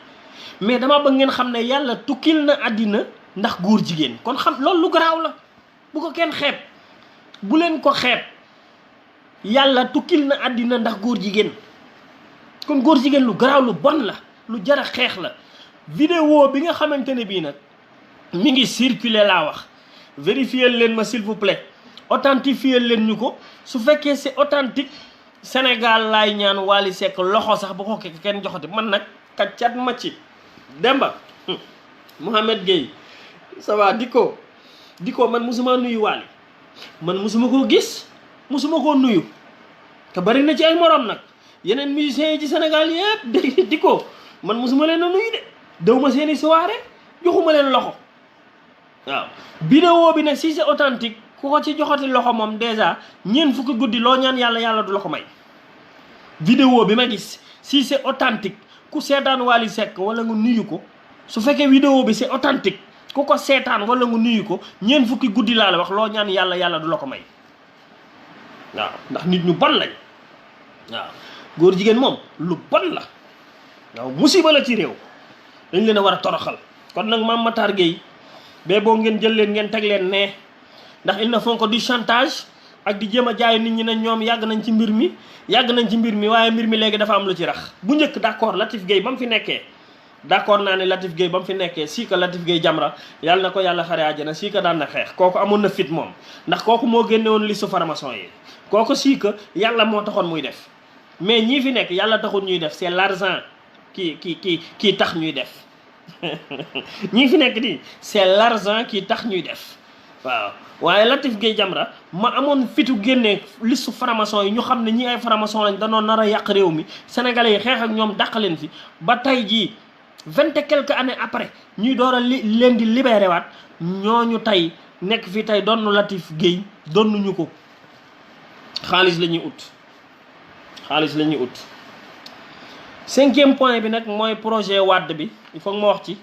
mais dama bëgg ngeen xam ne yàlla tukkil na àddina ndax góor jigéen. kon xam loolu lu garaaw la, bu ko kenn xeeb, bu leen ko xeeb. yàlla tukkil na àddina ndax góor jigéen. kon góor jigéen lu garaaw, lu bon la, lu jar a xeex la. vidéo bi nga xamante ne bii nag mi ngi circuler laa wax, vérifier leen ma s'il vous plaît, authentifier leen ñu ko. su fekkee c'est authentique, Sénégal laay ñaan Wally Seck loxo sax bu ko kenn joxati. man nag kaccat ma ci Demba Mohamed Gueye ça va Diko man musuma nuyu Wally, man musuma koo gis, musuma koo nuyu. te bari na ci ay morom nag yeneen musiciens yi ci Sénégal yëpp Diko man musuma leen a nuyu de, daw ma seeni soirée, joxuma leen loxo. waaw vidéo bi nag si c'est authentique, ku ko ci joxati loxo moom déjà ñeent fukki guddi loo ñaan yàlla du la ko may. vidéo bi ma gis si c'est authentique, ku seetaan Wally Seck wala nga nuyu ko, su fekkee vidéo bi c'est authentique, ku ko seetaan wala nga nuyu ko, ñeent fukki guddi laa la wax loo ñaan yàlla du la ko may. waaw ndax nit ñu bon lañ. waaw góor jigéen moom lu bon la, waaw musiba la ci réew, dañ leen a war a toroxal. kon nag Mame Matar Gueye bee boo ngeen jël leen ngeen teg leen ne, ndax ils ne font que du chantage ak di jéem a jaay nit ñi ne ñoom yàgg nañ ci mbir mi waaye mbir mi léegi dafa am lu ci rax. bu njëkk d'accord Latif Gueye ba mu fi nekkee, d'accord naa ne Latif Gueye ba mu fi nekkee sii ka Latif Gueye Jamra yàlla na ko yàlla xare àjjana, sii ka daan na xeex, kooku amoon na fit moom, ndax kooku moo génne woon listu farmason yi, kooku sii ka yàlla moo taxoon muy def. mais ñii fi nekk yàlla taxul ñuy def, c'est l'argent kii tax ñuy def. ñii fi nekk nii c'est l'argent qui tax ñuy def. waaw waaye Latif Gueye Jamra ma amoon fitu génne listu franc-maçon yi, ñu xam ne ñi ay franc-maçon lañ, danoo nar a yàq réew mi, sénégalais yi xeex ak ñoom dàq leen fi ba tey jii 20 et quelques années après ñuy door a leen di libéré waat. ñooñu tey nekk fi tey doon Latif Gueye donnuñu ko, xaalis la ñuy ut. 5e point bi nag mooy projet Wade bi, il faut que ma wax ci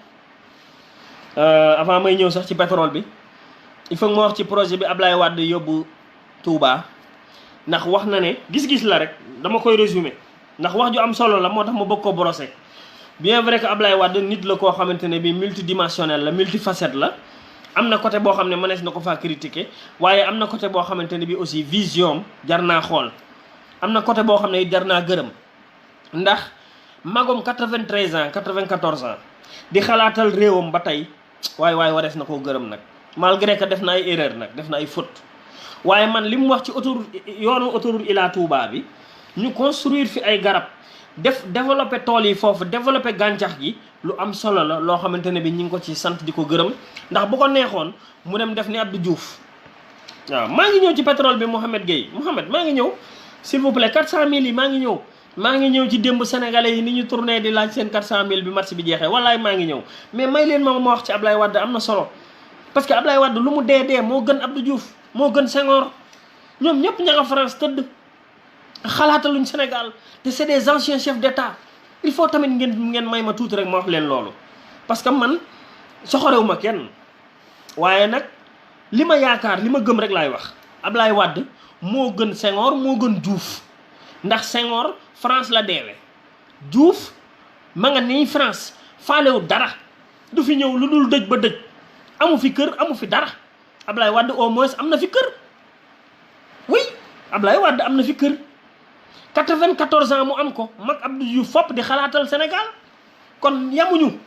avant may ñëw sax ci pétrole bi. il faut que ma wax ci projet bi Ablaye Wade yóbbu Touba, ndax wax na ne gis-gis la rek, dama koy résumer ndax wax ju am solo la, moo tax ma bëgg ko brosser. bien vrai que Ablaye Wade nit la koo xamante ne bi multidimensionnel la, multifacette la. am na côté boo xam ne mënees na ko faa critiquer, waaye am na côté boo xamante ne bi aussi vision jar naa xool. am na côté boo xam ne jar naa gërëm, ndax magom 93 ans 94 ans di xalaatal réewam ba tey, waaye warees na koo gërëm nag, malgré que def na ay erreur nag, def na ay faute. waaye man li mu wax ci yoonu autoroute Ila Touba bi, ñu construire fi ay garab, développer tool yi foofu, développer gàncax gi, lu am solo la loo xamante ne bi ñu ngi ko ci sant di ko gërëm. ndax bu ko neexoon mu dem def ni Abdou Diouf. waaw maa ngi ñëw ci pétrole bi Mohamed Gueye, maa ngi ñëw s'il vous plaît. 400000 yi maa ngi ñëw ci démb sénégalais yi ni ñu tourné di laaj seen 400000 bi match bi jeexee, wallaay maa ngi ñëw. mais may leen ma wax ci Ablaye Wade, am na solo, parce que Ablaye Wade lu mu dee moo gën Abdou Diouf, moo gën Senghor. ñoom ñëpp ña nga France tëdd, xalaataluñ Sénégal te c'est des anciens chefs d'État. Il faut tamit ngeen may ma tuuti rek ma wax leen loolu parce que man soxorewu ma kenn waaye nag li ma yaakaar li ma gëm rek laay wax. Ablaye Wade moo gën Senghor moo gën Diouf ndax Senghor France la deewee Diouf ma nga nii France faalewu dara du fi ñëw lu dul dëj ba dëj amu fi kër amu fi dara. Ablaye Wade au moins am na fi kër oui Ablaye Wade am na fi kër 94 ans mu am ko mag Abdou Diouf fopp di xalaatal Sénégal kon yamuñu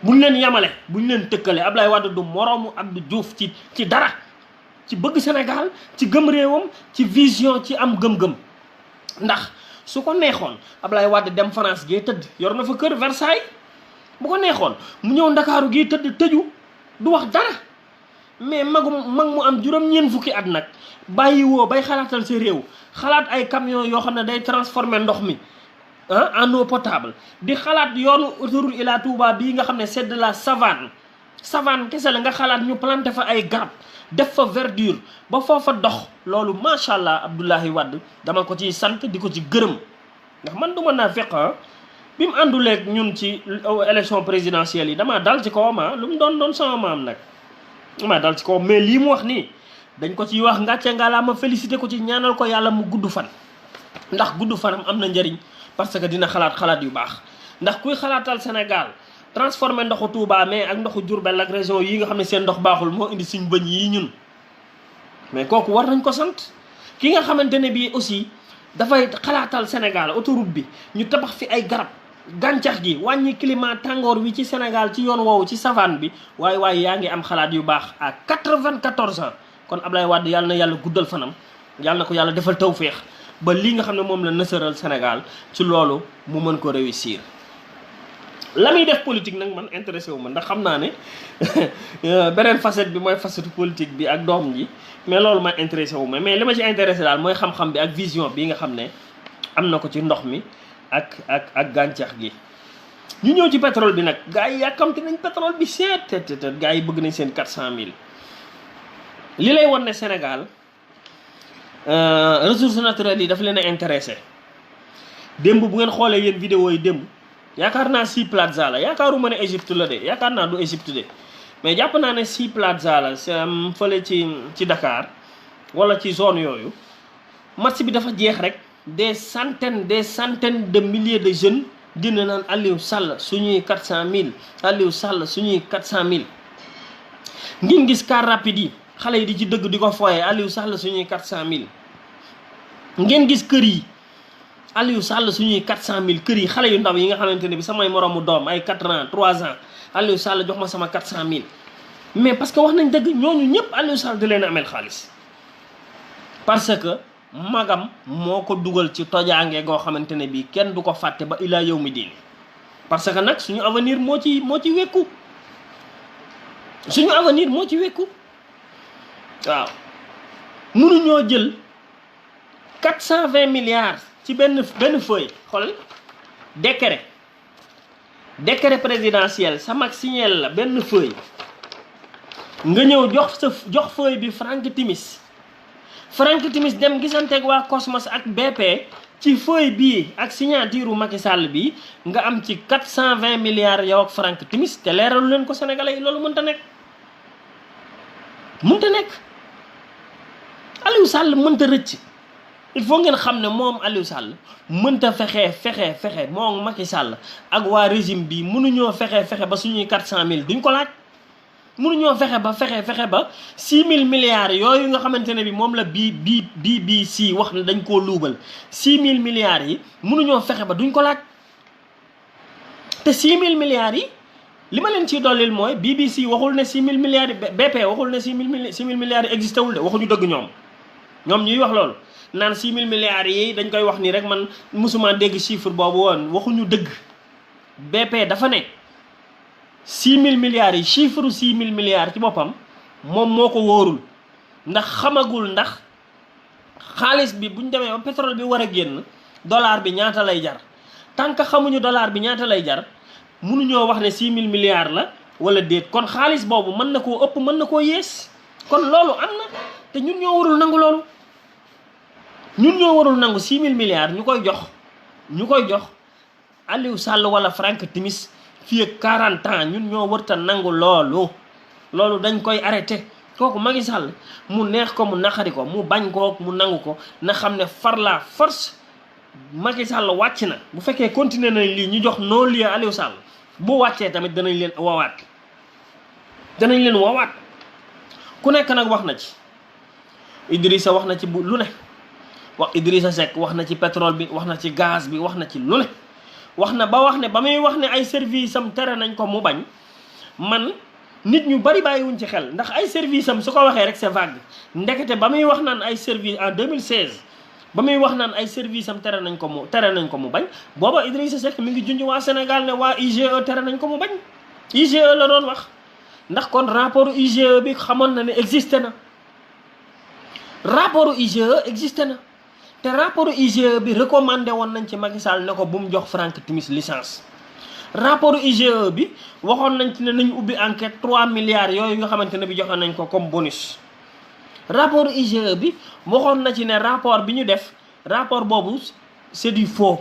buñ leen yamale buñ leen tëkkale. Ablaye Wade du moroomu Abdou Diouf ci dara ci bëgg Sénégal ci gëm réewam ci vision ci am gëm-gëm ndax su ko neexoon Ablaye Wade dem France gee tëdd yor na fa kër Versailles bu ko neexoon mu ñëw Ndakaaru gee tëdd tëju du wax dara mais mag mu am juróom-ñeent fukki at nag bàyyi woo bay xalaatal sa réew xalaat ay camion yoo xam ne day transformer ndox mi en eau potable di xalaat yoonu autoroute Ila Touba bii nga xam ne c'est de la savane kese la nga xalaat ñu planter fa ay garab def fa verdure ba foofa dox loolu macha allah Abdoulaye Wade dama ko ciy sant di ko ci gërëm ndax man du ma naa fekk bi mu ànduleeg ñun ci élection présidentielle yi damaa dal ci kawam lu mu doon sama maam nag damaa dal ci kawam mais lii mu wax nii dañ ko ciy wax ngàcce ngalaa ma félicité ko ci ñaanal ko yàlla mu gudd fan ndax gudd fanam am na njëriñ parce que dina xalaat yu baax ndax kuy xalaatal Sénégal transformé ndoxu Touba mais ak ndoxu Diourbel ak région yi nga xam ne seen ndox baaxul moo indi suñ bëñ yi ñun mais kooku war nañ ko sant. ki nga xamante ne bii aussi dafay xalaatal Sénégal autoroute bi ñu tabax fi ay garab gàncax gi wàññi climat tàngoor wi ci Sénégal ci yoon woowu ci savane bi waaye yaa ngi am xalaat yu baax à 94 ans kon Ablaye Wade yàlla na yàlla guddal fanam yàlla na ko yàlla defal tawféex ba lii nga xam ne moom la nësëral Sénégal ci loolu mu mën ko réussir. la muy def politique nag man intéressé wu ma ndax xam naa ne beneen facette bi mooy facette politique bi ak doom ji mais loolu ma intéressé wu ma mais li ma ci intéressé daal mooy xam-xam bi ak vision bi nga xam ne am na ko ci ndox mi ak gàncax gi. ñu ñëw ci pétrole bi nag gars yi yàkkamti nañ pétrole bi seet gars yi bëgg nañ seen 400000 li lay won ne Sénégal ressources naturelles yi dafa leen a intéressé démb bu ngeen xoolee yéen vidéo yi démb. yaakaar naa Sea Plaza la yaakaaruma ne Égypte la de yaakaar naa du Égypte de mais jàpp naa ne Sea Plaza la fële ci Dakar wala ci zone yooyu match bi dafa jeex rek des centaines de milliers de jeunes dina naan Aliou Sall suñuy 400000 Aliou Sall suñuy 400000 ngeen gis car rapide yi xale yi di ci dëgg di ko foyee Aliou Sall suñuy 400000 ngeen gis kër yi Aliou Sall suñuy 400000 kër yi xale yu ndaw yi nga xamante ne bi samay moroomu doom ay 4 ans 3 ans Aliou Sall jox ma sama 400000 mais parce que wax nañ dëgg ñooñu ñëpp Aliou Sall di leen amel xaalis parce que magam moo ko dugal ci tojaange goo xamante ne bi kenn du ko fàtte ba ilaa yow mi diini parce que nag suñu avenir moo ci wekku suñu avenir moo ci wekku waaw mënuñoo jël 420 milliards ci benn feuille xool décret présidentiel sa mag signel la benn feuille nga ñëw jox feuille bi Frank Timis dem gisanteeg waa Cosmos ak BP ci feuille bii ak signature Macky Sall bi nga am ci 420 milliards yow ak Frank Timis te leeralu leen ko Sénégalais yi loolu mënta nekk Aliou Sall mënta rëcc. il faut ngeen xam ne moom Aliou Sall mënta fexe moom Macky Sall ak waa régime bi mënuñoo fexe ba suñuy 400000 duñ ko laaj mënuñoo fexe ba 6000 milliards yooyu nga xamante ne bi moom la BBC wax ne dañ koo luubal 6000 milliards yi mënuñoo fexe ba duñ ko laaj te 6000 milliards yi li ma leen ciy dollil mooy BBC waxul ne 6000 milliards yi BP waxul ne 6000 milliards yi existé wul de waxuñu dëgg ñoom ñuy wax loolu naan 6000 milliards yi dañ koy wax nii rek man musuma dégg chiffre boobu woon waxuñu dëgg BP dafa ne 6000 milliards yi chiffre 6000 milliards ci boppam moom moo ko wóorul ndax xamagul ndax xaalis bi buñ demee ba pétrole bi war a génn dollar bi ñaata lay jar tant que xamuñu dollar bi ñaata lay jar mënuñoo wax ne 6000 milliards la wala déet kon xaalis boobu mën na koo ëpp mën na koo yées kon loolu am na te ñun ñoo warul nangu loolu ñun ñoo warul nangu 6000 milliards ñu koy jox Aliou Sall wala Franck Timis fii ak 40 ans ñun ñoo wërta nangu loolu dañ koy arrêté. kooku Macky Sall mu neex ko mu naqari ko mu bañ ko mu nangu ko na xam ne par la force Macky Sall wàcc na. bu fekkee continuer nañ lii ñu jox non-lieu Aliou Sall bu wàccee tamit danañ leen woowaat ku nekk nag wax na ci. Idrissa wax na ci bu lu ne Idrissa Seck wax na ci pétrole bi wax na ci gaz bi wax na ci lu ne wax na ba muy wax ne ay service am tere nañ ko mu bañ man nit ñu bari bàyyiwuñ ci xel ndax ay service am su ko waxee rek c'est vague ndekete ba muy wax naan ay service en 2016 ba muy wax naan ay service am tere nañ ko mu bañ booba Idrissa Seck mi ngi junj waa Sénégal ne waa IGE tere nañ ko mu bañ IGE la doon wax ndax kon rapport IGE bi xamoon na ne existé na rapport IGE existé na te rapport IGE bi recommandé woon nañ ci Macky Sall ne ko bu mu jox Franck Timis licence rapport IGE bi waxoon nañ ci ne nañ ubbi enquête 3 milliards yooyu nga xamante ne bi joxe nañ ko comme bonus rapport IGE bi waxoon na ci ne rapport bi ñu def rapport boobu c'est du faux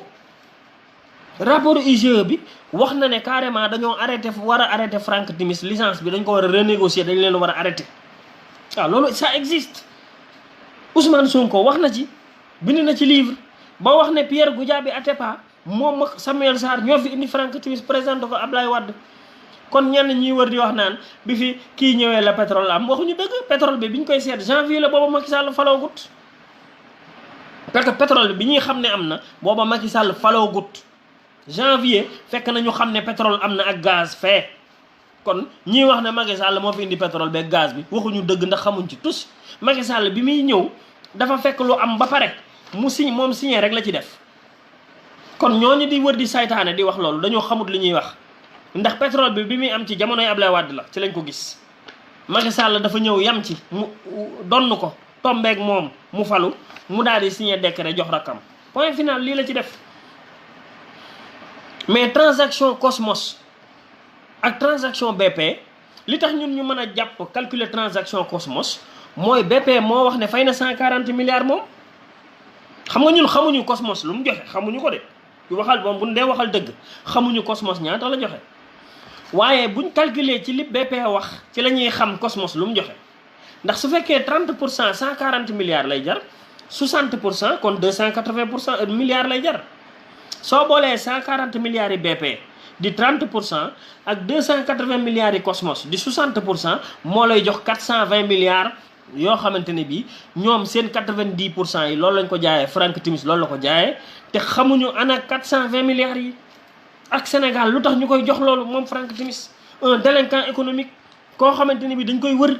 rapport IGE bi wax na ne carrément dañoo war a arrêté Franck Timis licence bi dañ ko war a renégocier dañ leen war a arrêté waaw loolu ça existe Ousmane Sonko wax na ci bind na ci livre ba wax ne Pierre Goudiaby Atepa moom ak Samuel Sarr ñoo fi indi Franck Timis présenté ko Ablaye Wade kon ñenn ñiy wër di wax naan bi fi kii ñëwee la pétrole am waxuñu dëgg pétrole bi ñu koy seet janvier la booba Macky Sall faloogut parce que pétrole bi ñuy xam ne am na booba Macky Sall faloogut janvier fekk na ñu xam ne pétrole am na ak gaz fee kon ñii wax ne Macky Sall moo fi indi pétrole beeg gaz bi waxuñu dëgg ndax xamuñ ci tous Macky Sall bi muy ñëw dafa fekk lu am ba pare moom signé rek la ci def kon ñooñu di wër di saytaane di wax loolu dañoo xamut li ñuy wax ndax pétrole bi muy am ci jamonoy Ablaye Wade la ci lañ ko gis Macky Sall dafa ñëw yam ci mu donn ko tombeeg moom mu falu mu daal di signé décret jox rakkam point final lii la ci def mais transaction Cosmos ak transaction BP li tax ñun ñu mën a jàpp calculer transaction Cosmos mooy BP moo wax ne fay na 140 milliards moom xam nga ñun xamuñu Cosmos lu mu joxe xamuñu ko de waxal moom bu ñu dee waxal dëgg xamuñu Cosmos ñaata la joxe waaye buñ calculer ci li BP wax ci la ñuy xam Cosmos lu mu joxe ndax su fekkee 30% 140 milliards lay jar 60% kon 280% milliards lay jar soo boolee 140 milliards yi BP di 30% ak 280 milliards yi Cosmos di 60% moo lay jox 420 milliards yoo xamante ne bii ñoom seen 90% yi loolu lañ ko jaayee Franck Timis loolu la ko jaayee te xamuñu ana 420 milliards yi ak Sénégal lu tax ñu koy jox loolu moom Franck Timis un délinquant économique koo xamante ne bii dañ koy wër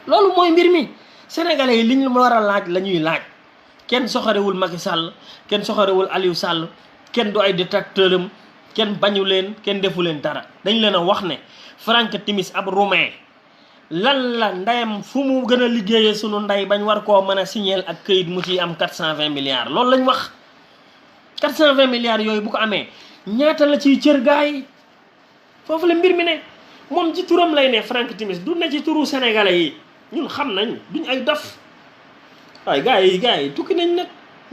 loolu mooy mbir mi sénégalais yi liñ la war a laaj la ñuy laaj kenn soxorewul Macky Sall kenn soxorewul Aliou Sall kenn du ay détracteur am kenn bañu leen kenn defu leen dara dañ leen a wax ne Franck Timis ab roumain lan la ndeyam fu mu gën a liggéeyee sunu ndey bañ war koo mën a signeel ak këyit mu ciy am 420 milliards loolu lañ wax 420 milliards yooyu bu ko amee ñaata la ciy cër gaa yi foofu la mbir mi ne moom ci turam lay ne Franck Timis du ne ci turu sénégalais yi ñun xam nañ duñ ay dof waaye gaa yi tukki nañ nag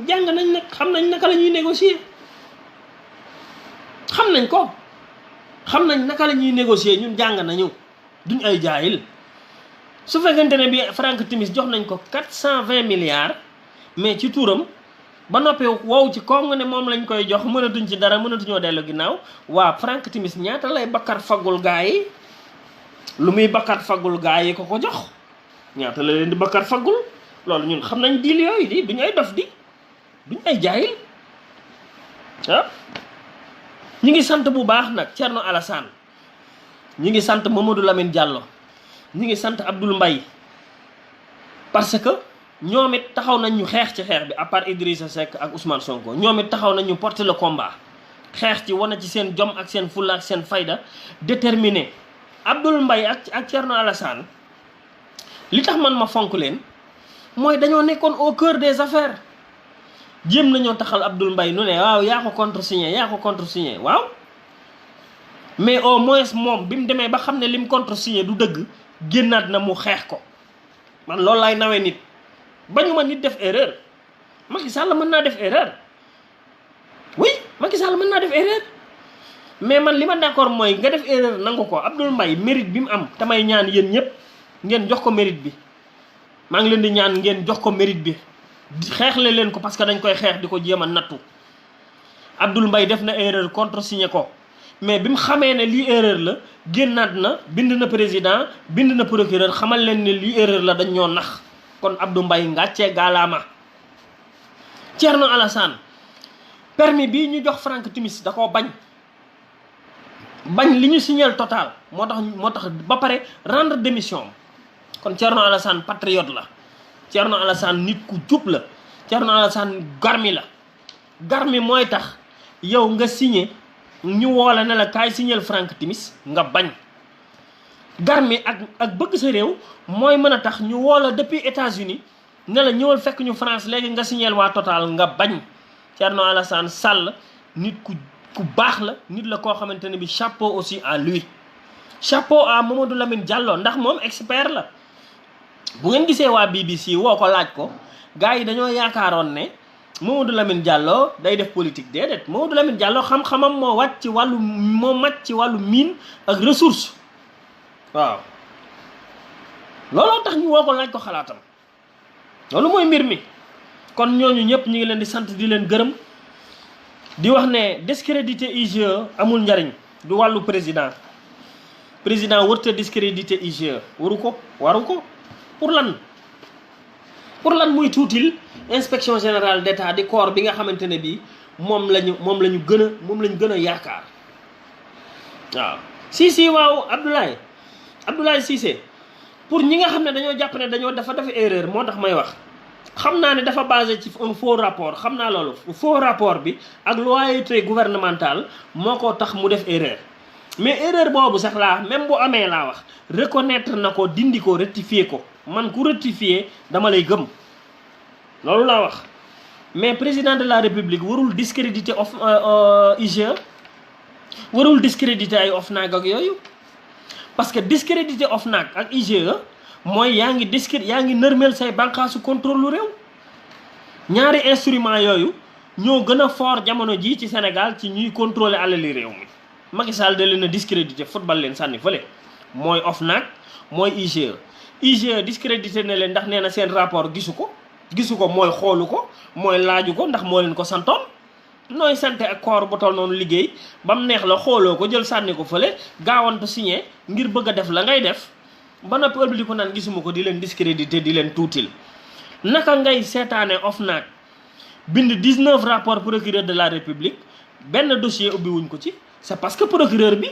jàng nañ nag xam nañ naka la ñuy négocier xam nañ naka la ñuy négocier ñun jàng nañu duñ ay jaayil su fekkente ne bi Franck Timis jox nañ ko 420 milliards mais ci turam ba noppi wow ci ko nga ne moom lañ koy jox mënatuñ ci dara mënatuñoo dellu ginnaaw waa Franck Timis ñaata lay bakkat faggul gaa yi lu muy bakkat faggul gaa yi ko jox ñaata la leen di bakkat faggul loolu ñun xam nañ diil yooyu di duñ ay dof di duñ ay jaayil ah ñi ngi sant bu baax nag Thierno Alassane ñi ngi sant Mamadou Lamine Diallo ñi ngi sant Abdoul Mbaye parce que ñoom it taxaw nañ ñu xeex ci xeex bi à part Idrissa Seck ak Ousmane Sonko ñoom it taxaw nañ ñu porter le combat xeex ci wane ci seen jom ak seen fulla ak seen fayda déterminé Abdoul Mbaye ak Thierno Alassane li tax man ma fonk leen mooy dañoo nekkoon au cœur des affaires jéem nañoo taxal Abdoul Mbaye nu ne waaw yaa ko contresigné waaw mais au moins moom bi mu demee ba xam ne lim contresigné du dëgg génnaat na mu xeex ko man loolu laay nawee nit bañu ma nit def erreur Macky Sall mën naa def erreur oui Macky Sall mën naa def erreur mais man li ma d'accord mooy nga def erreur nangu ko. Abdoul Mbaye mérite bi mu am tamay ñaan yéen ñëpp ngeen jox ko mérite bi maa ngi leen di ñaan ngeen jox ko mérite bi xeexle leen ko parce que dañ koy xeex di ko jéem a nattu. Abdoul Mbaye def na erreur contresigné ko mais bi mu xamee ne lii erreur la génnaat na bind na président bind na procureur xamal leen ne lii erreur la dañ ñoo nax. kon Abdou Mbaye ngàccee gaalaama. Thierno Alassane permis bii ñu jox Franck Timis da koo bañ li ñu signal Total moo tax ba pare rendre démission kon Thierno Alassane patriote la. Thierno Alassane nit ku jub la. Thierno Alassane garmi la. garmi mooy tax yow nga signé ñu woola ne la kaay signal Franck Timis nga bañ. garmi ak bëgg sa réew mooy mën a tax ñu woola depuis États-Unis ne la ñëwal fekk ñu France léegi nga signal waa Total nga bañ. Thierno Alassane Sall nit ku baax la nit la koo xamante ne bi chapeau aussi à lui. chapeau à Mamadou Lamine Diallo ndax moom expert la. bu ngeen gisee waa BBC woo ko laaj ko gars yi dañoo yaakaaroon ne Mamadou Lamine Diallo day def politique déedéet Mamadou Lamine Diallo xam-xamam moo màcc ci wàllu mine ak ressource waaw looloo tax ñu woo ko laaj ko xalaatam loolu mooy mbir mi. kon ñooñu ñëpp ñu ngi leen di sant di leen gërëm di wax ne discréditer IGE amul njariñ du wàllu président wërta discréditer IGE waru ko pour lan muy tuutil inspection générale d'État di corps bi nga xamante ne bii moom lañu gën a yaakaar waaw. waaw Abdoulaye Cissé pour ñi nga xam ne dañoo jàpp ne dafa def erreur moo tax may wax. xam naa ne dafa basé ci un faux rapport xam naa loolu faux rapport bi ak loyauté gouvernementale moo ko tax mu def erreur mais erreur boobu sax même bu amee laa wax reconnaître na ko dindi ko rectifier ko man ku rectifier dama lay gëm loolu laa wax. mais président de la république warul discréditer IGE warul discréditer ay OFNAC ak yooyu parce que discréditer OFNAC ak IGE mooy yaa ngi nërmeel say bànqaasu contrôle lu réew. ñaari instrument yooyu ñoo gën a fort jamono ji ci Sénégal ci ñuy contrôler alali réew mi. Macky Sall da leen a discrédité football leen sànni fële mooy OFNAC mooy IGE discrédité ne leen ndax nee na seen rapport gisu ko mooy xoolu ko mooy laaju ko ndax moo leen ko santoon. nooy sante ak corps bu toll noonu liggéey ba mu neex la xooloo ko jël sànni ko fële gaawantu signé ngir bëgg a def la ngay def. ba noppi ëlbali ko naan gisuma ko di leen discréditer di leen tuutil naka ngay seetaane OFNAC bind 19 rapports procureur de la République benn dossier ubbi wuñ ko ci. c'est parce que procureur bi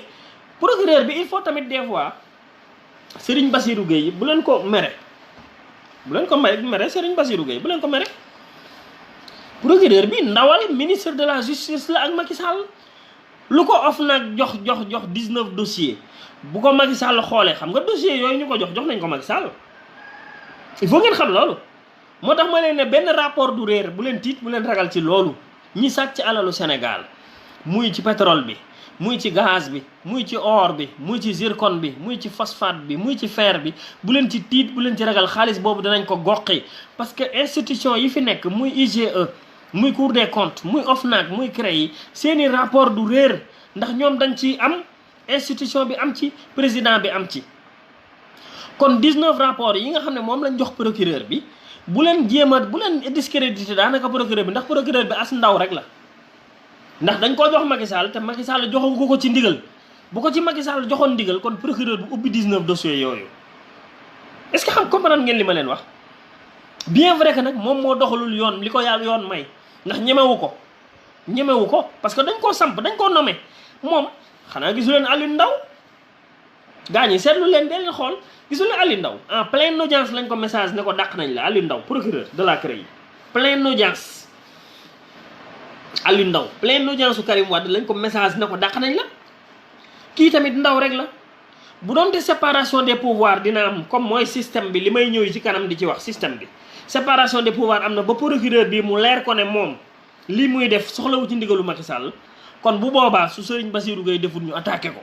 il faut tamit des fois Serigne Bassirou Gueye bu leen ko mere Serigne Bassirou Gueye bu leen ko mere. procureur bi ndawal ministre de la justice la ak Macky Sall lu ko OFNAC jox 19 dossiers. bu ko Macky Sall xoolee xam nga dossier yooyu ñu ko jox nañ ko Macky Sall il faut ngeen xam loolu moo tax ma leen ne benn rapport du réer bu leen tiit bu leen ragal ci loolu. ñi sàcc alalu Sénégal muy ci pétrole bi muy ci gaz bi muy ci or bi muy ci zircon bi muy ci phosphate bi muy ci fer bi bu leen ci tiit bu leen ci ragal xaalis boobu danañ ko goqi parce que institution yi fi nekk muy IGE muy Cour des comptes muy OFNAC muy CREI yi seeni rapport du réer ndax ñoom dañ ci am. institution bi am ci président bi am ci kon 19 rapports yi nga xam ne moom lañ jox procureur bi bu leen discrédité daanaka procureur bi ndax procureur bi as ndaw rek la ndax dañ koo jox Macky Sall te Macky Sall joxagu ko ci ndigal bu ko ci Macky Sall joxoon ndigal kon procureur bu ubbi 19 dossiers yooyu est-ce que comprendre ngeen li ma leen wax bien vrai que nag moom moo doxalul yoon li ko yàlla yoon may ndax ñemewu ko parce que dañ koo samp dañ koo nommé moom. xanaa gisu leen Aliou Ndao gaa ñi seetlu leen dee leen xool gisu leen Aliou Ndao en pleine audience lañ ko message ne ko dàq nañ la Aliou Ndao procureur de la CREI pleine audience Aliou Ndao pleine audience su Karim Wade lañ ko message ne ko dàq nañ la kii tamit ndaw rek la bu doon te séparation des pouvoirs dina am comme mooy système bi li may ñëw ci kanam di ci wax système bi séparation des pouvoirs am na ba procureur bi mu leer ko ne moom lii muy def soxlawu ci ndigalu Macky Sall kon bu boobaa su Serigne Bassirou Gueye deful ñu attaqué ko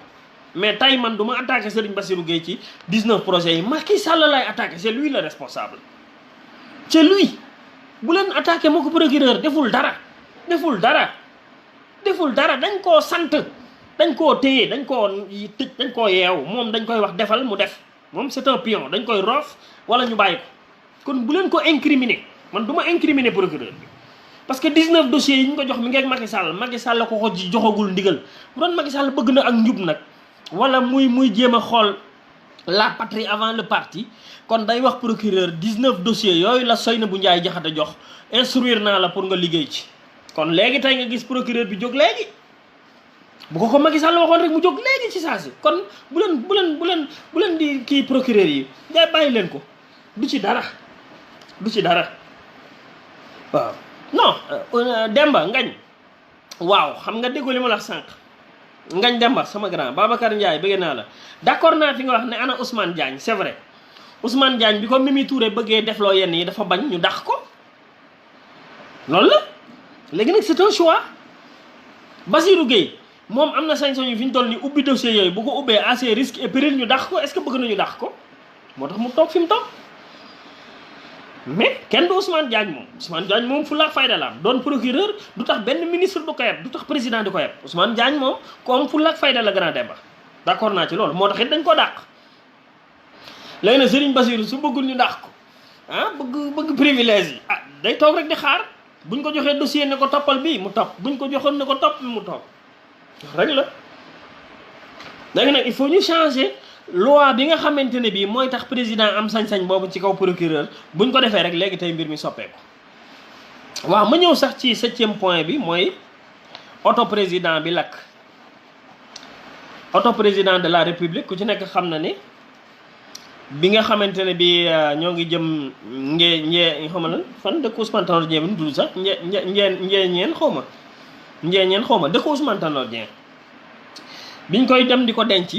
mais tey man du ma attaqué Serigne Bassirou Gueye ci 19 projets yi Macky Sall lay attaqué c'est lui le responsable c'est lui bu leen attaqué moo ko procureur deful dara dañ koo sant dañ koo téye dañ koo tëj dañ koo yeew moom dañ koy wax defal mu def moom c'est un pion dañ koy roof wala ñu bàyyi ko kon bu leen ko incriminer man du ma incriminer procureur bi parce que 19 dossiers yi ñu ko jox mi ngi ak Macky Sall la ko joxagul ndigal bu doon Macky Sall bëgg na ak njub nag wala muy jéem a xool la patrie avant le parti kon day wax procureur 19 dossiers yooyu la Seynabou Ndiaye Diakhaté jox instruire naa la pour nga liggéey ci kon léegi tey nga gis procureur bi jóg léegi bu ko Macky Sall waxoon rek mu jóg léegi ci saa si kon bu leen di kii procureur yi ngay bàyyi leen ko du ci dara waaw non Demba Ngañ waaw xam nga déggoo li ma la wax sànq Ngañ Demba sama grand Babacar Ndiaye bëgg naa la d'accord naa fi nga wax ne ana Ousmane Diagne c'est vrai Ousmane Diagne bi ko Mimi Touré bëggee defloo yenn yi dafa bañ ñu dàq ko loolu la léegi nag c'est un choix Bassirou Gueye moom am na sañ-sañu fi ñu toll ni ubbi dossier yooyu bu ko ubbee à ses risques et périls ñu dàq ko est-ce que bëgg nañu dàq ko moo tax mu toog fi mu toog mais kenn du Ousmane Diagne moom fu la fayda la am doon procureur du tax benn ministre du ko yeb du tax président di ko yeb Ousmane Diagne moom ku am fu la fayda la grand Demba d'accord naa ci loolu moo tax it dañ ko dàq léegi nag Serigne Bassirou su bëggul ñu dàq ko bëgg privilège yi day toog rek di xaar buñ ko joxee dossier ne ko toppal bii mu topp buñ ko joxoon ne ko topp mu topp rek la léegi nag il faut ñu changer loi bi nga xamante ne bii mooy tax président am sañ-sañ boobu ci kaw procureur buñ ko defee rek léegi tey mbir mi soppeeku waaw ma ñëw sax ci 7e point bi mooy auto président bi lakk auto président de la république ku ci nekk xam na ni bi nga xamante ne bi ñoo ngi jëm xaw ma lan fan dëkk Ousmane Tanor Dieng bi nu tudd sax ñeen xaw ma dëkk Ousmane Tanor Dieng biñ koy dem di ko denc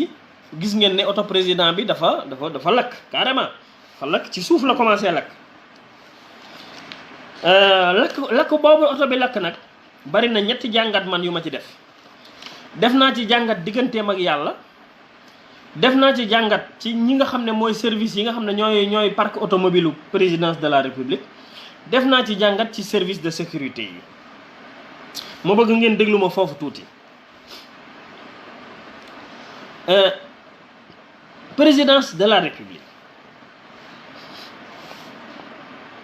gis ngeen ne auto président bi dafa lakk carrément dafa lakk ci suuf la commencé lakk boobu auto bi lakk nag bari na ñetti jàngat man yu ma ci def naa ci jàngat digganteem ak yàlla def naa ci jàngat ci ñi nga xam ne mooy service yi nga xam ne ñooy parc automobile présidence de la république def naa ci jàngat ci service de sécurité yi ma bëgg ngeen déglu ma foofu tuuti présidence de la république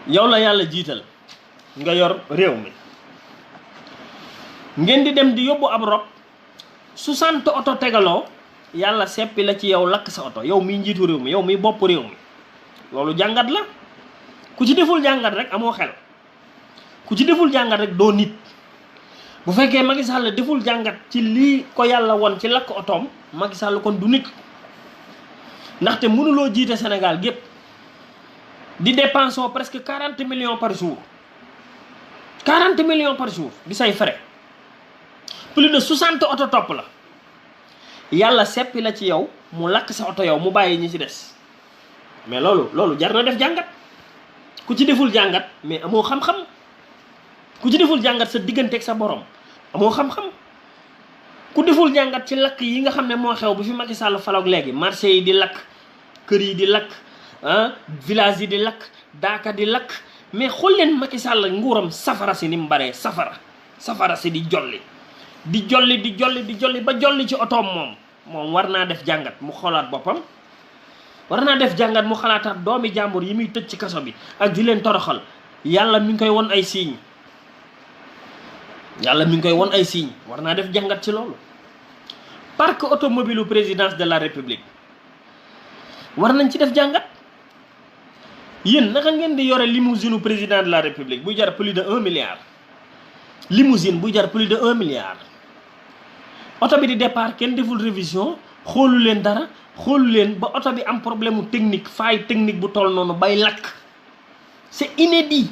yow la yàlla jiital nga yor réew mi ngeen di dem di yóbbu ab rob 60 oto tegaloo yàlla seppi la ci yow lakk sa oto yow miy njiitu réew mi yow miy bopp réew mi loolu jàngat la ku ci deful jàngat rek amoo xel ku ci deful jàngat rek doo nit bu fekkee Macky Sall deful jàngat ci lii ko yàlla won ci lakk otoom Macky Sall kon du nit ndaxte mënuloo jiite Sénégal gépp di dépensons presque 40 millions par jour 40 millions par jour di say frais plus de 60 oto topp la yàlla seppi la ci yow mu lakk sa oto yow mu bàyyi ñi ci des mais loolu jar na def jàngat ku ci deful jàngat mais amoo xam-xam ku ci deful jàngat sa digganteeg sa borom amoo xam-xam ku deful jàngat ci lakk yi nga xam ne moo xew bu fi Macky Sall faloog léegi marché yi di lakk kër yi di lakk village yi di lakk daaka di lakk mais xool leen Macky Sall nguuram safara si ni mu baree safara si di jolli ba jolli ci otoom moom war naa def jàngat mu xoolaat boppam war naa def jàngat mu xalaataat doomi jàmbur yi muy tëj ci kaso bi ak di leen toroxal yàlla mi ngi koy won ay signes war naa def jàngat ci loolu parc automobile présidence de la république war nañ ci def jàngat yéen naka ngeen di yore limousine président de la république buy jar plus de 1 milliard limousine buy jar plus de 1 milliard oto bi di départ kenn deful révision xoolu leen dara xoolu leen ba oto bi am problème technique faille technique bu toll noonu bay lakk c'est inédit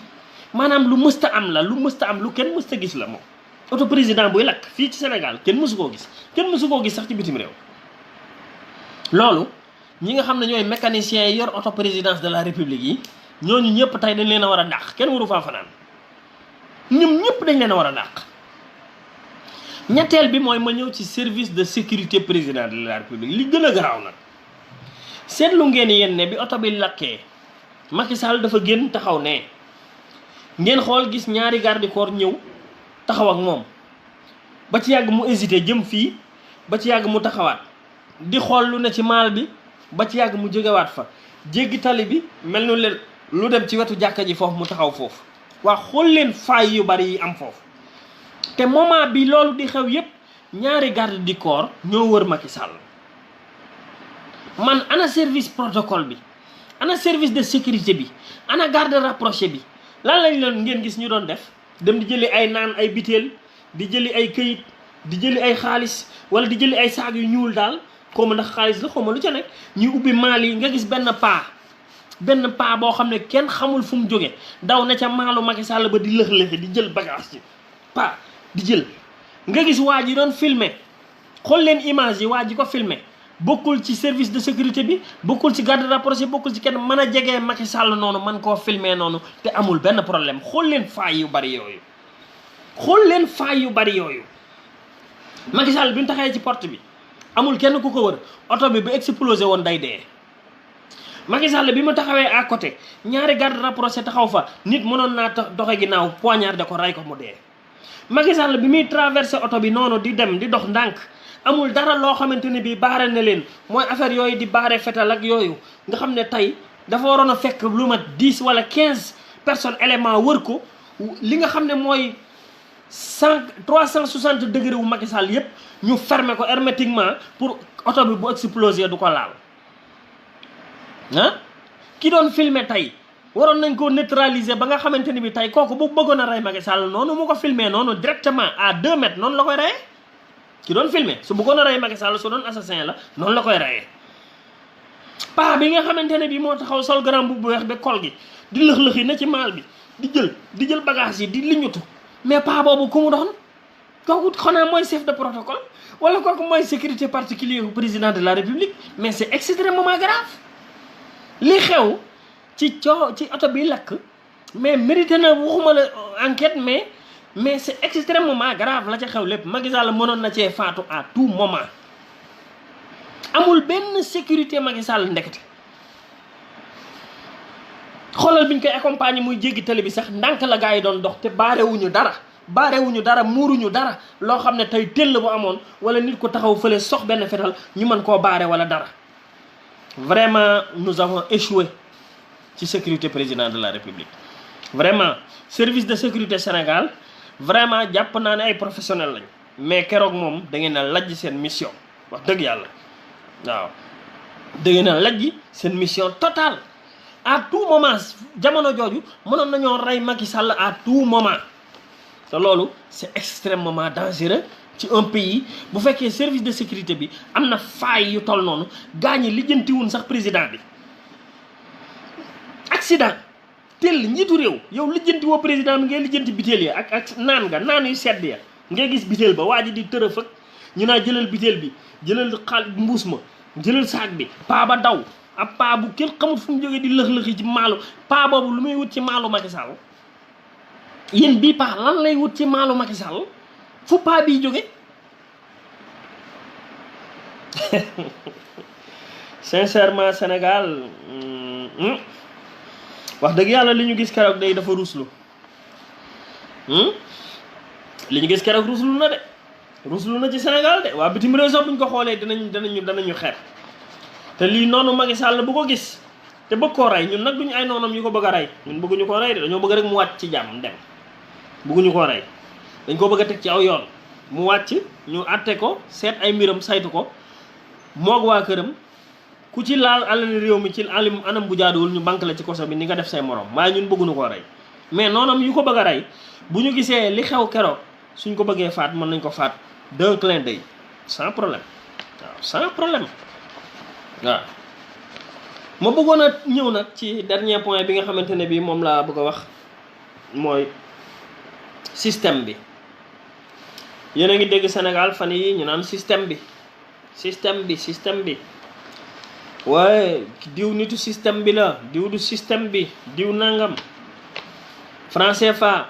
maanaam lu mësta am lu kenn mësta gis la moom oto président buy lakk fii ci Sénégal kenn mësu koo gis sax ci bitim réew loolu ñi nga xam ne ñooy mécaniciens yi yor oto présidence de la république yi ñooñu ñëpp tey dañ leen a war a dàq kenn waru faa fanaan ñoom ñëpp dañ leen a war a dàq ñetteel bi mooy ma ñëw ci service de sécurité président de la république li gën a garaaw nag seetlu ngeen yéen ne bi oto bi lakkee Macky Sall dafa génn taxaw ne ngeen xool gis ñaari garde corps ñëw taxaw ak moom ba ci yàgg mu hésité jëm fii ba ci yàgg mu taxawaat di xool lu ne ci maal bi ba ci yàgg mu jógewaat fa jéggi tali bi mel nu leen lu dem ci wetu jàkka ji foofu mu taxaw foofu waa xool leen faay yu bari yi am foofu te moment bi loolu di xew yépp ñaari garde du corps ñoo wër Macky Sall man ana service protocole bi ana service de sécurité bi ana garde rapproché bi lan lañ leen ngeen gis ñu doon def dem di jëli ay naan ay biteel di jëli ay këyit di jëli ay xaalis wala di jëli ay saag yu ñuul daal xaw ma ndax xaalis la xaw ma lu ca nekk ñuy ubbi maal yi nga gis benn paa boo xam ne kenn xamul fu mu jóge daw na ca maalu Macky Sall ba di lëx-lëxi di jël bagage ci paa di jël nga gis waa ji doon filmer xool leen image yi waa ji ko filmer bokkul ci service de sécurité bi bokkul ci garde rapproché bokkul ci kenn mën a jegee Macky Sall noonu man koo filmer noonu te amul benn problème xool leen faay yu bari yooyu Macky Sall bi mu taxee ci porte bi amul kenn ku ko wër oto bi bu explosé woon day dee Macky Sall bi mu taxawee à côté ñaari garde rapproché taxaw fa nit mënoon naa doxe ginnaaw poignardé ko rey ko mu dee Macky Sall bi muy traversé oto bi noonu di dem di dox ndànk amul dara loo xamante ne bii baare na leen mooy affaire yooyu di baare fetal ak yooyu nga xam ne tey dafa waroon a fekk lu mat 10 wala 15 personnes éléments wër ko li nga xam ne mooy 360 degré wu Macky Sall yépp ñu fermer ko hermétiquement pour oto bi bu explosé du ko laal ah ki doon filmer tey waroon nañ koo neutraliser ba nga xamante ni bi tey kooku bu bëggoon a rey Macky Sall noonu mu ko filmer noonu directement à 2 mètres noonu la koy reyee ki doon filmer su bëggoon a rey Macky Sall su doon assassin la noonu la koy reyee paa bi nga xamante ne bi moo taxaw sol grand bu weex ba kol gi di lëx-lëxi na ci maal bi di jël bagage yi di liñutu mais paa boobu ku mu doon kooku xanaa mooy chef de protocole wala kooku mooy sécurité particulier bu président de la république mais c'est extrêmement grave li xew ci oto bi lakk mais mérité na waxuma la enquête mais c'est extrêmement grave la ca xew lépp Macky Sall mënoon na cee faatu à tout moment amul benn sécurité Macky Sall ndekete xoolal biñ koy accompagner muy jéggi tali bi sax ndànk la gars yi doon dox te baarewuñu dara muuruñu dara loo xam ne tey tell bu amoon wala nit ko taxaw fële sox benn fetal ñu mën koo baare wala dara vraiment nous avons échoué ci sécurité président de la république vraiment service de sécurité Sénégal vraiment jàpp naa ne ay professionnel lañ mais keroog moom da ngeen a lajj seen mission wax dëgg yàlla waaw da ngeen a lajj seen mission totale à tout moment jamono jooju mënoon nañoo rey Macky Sall à tout moment te loolu c'est extrêmement dangereux ci un pays bu fekkee service de sécurité bi am na faay yu toll noonu gaañi lijjantiwun sax président bi accident teel njiitu réew yow lijjanti woo président bi ngay lijjanti biteel ya ak naan yu sedd ya ngay gis biteel ba waa ji di tërëf ak ñu naa jëlal biteel bi jëlal mbuus ma jëlal saak bi paa ba daw ab paa bu kenn xamut fu mu jógee di lëx-lëxi ci maalu paa boobu lu muy wut ci maalu Macky Sall yéen bii paa lan lay wut ci maalu Macky Sall fu paa bii jóge sincèrement Sénégal wax dëgg yàlla li ñu gis keroog day dafa ruslu li ñu gis keroog ruslu na ci Sénégal de waa bitim réew sax bu ñu ko xoolee danañu xeeb te lii noonu Macky Sall bu ko gis te bëgg koo rey ñun nag duñu ay noonam yu ko bëgg a rey ñun bëgguñu koo rey de dañoo bëgg rek mu wàcc ci jàmm dem bëgguñu koo rey dañ ko bëgg a teg ci aw yoon mu wàcc ñu àtte ko seet ay mbiram saytu ko moog waa këram ku ci laal alal réew mi ci anam bu jaaduwul ñu banque la ci koso bi ni nga def say morom waaye ñun bëgguñu koo rey mais noonam yu ko bëgg a rey bu ñu gisee li xew keroog suñ ko bëggee faat mën nañ ko faat d'un clin d'œil sans problème waaw sans problème waaw ma bëggoon a ñëw nag ci dernier point bi nga xamante ne bii moom laa bëgg a wax mooy système bi yéen a ngi dégg Sénégal fan yi ñu naan système bi waaye diw nitu système bi la diw du système bi diw nangam franc CFA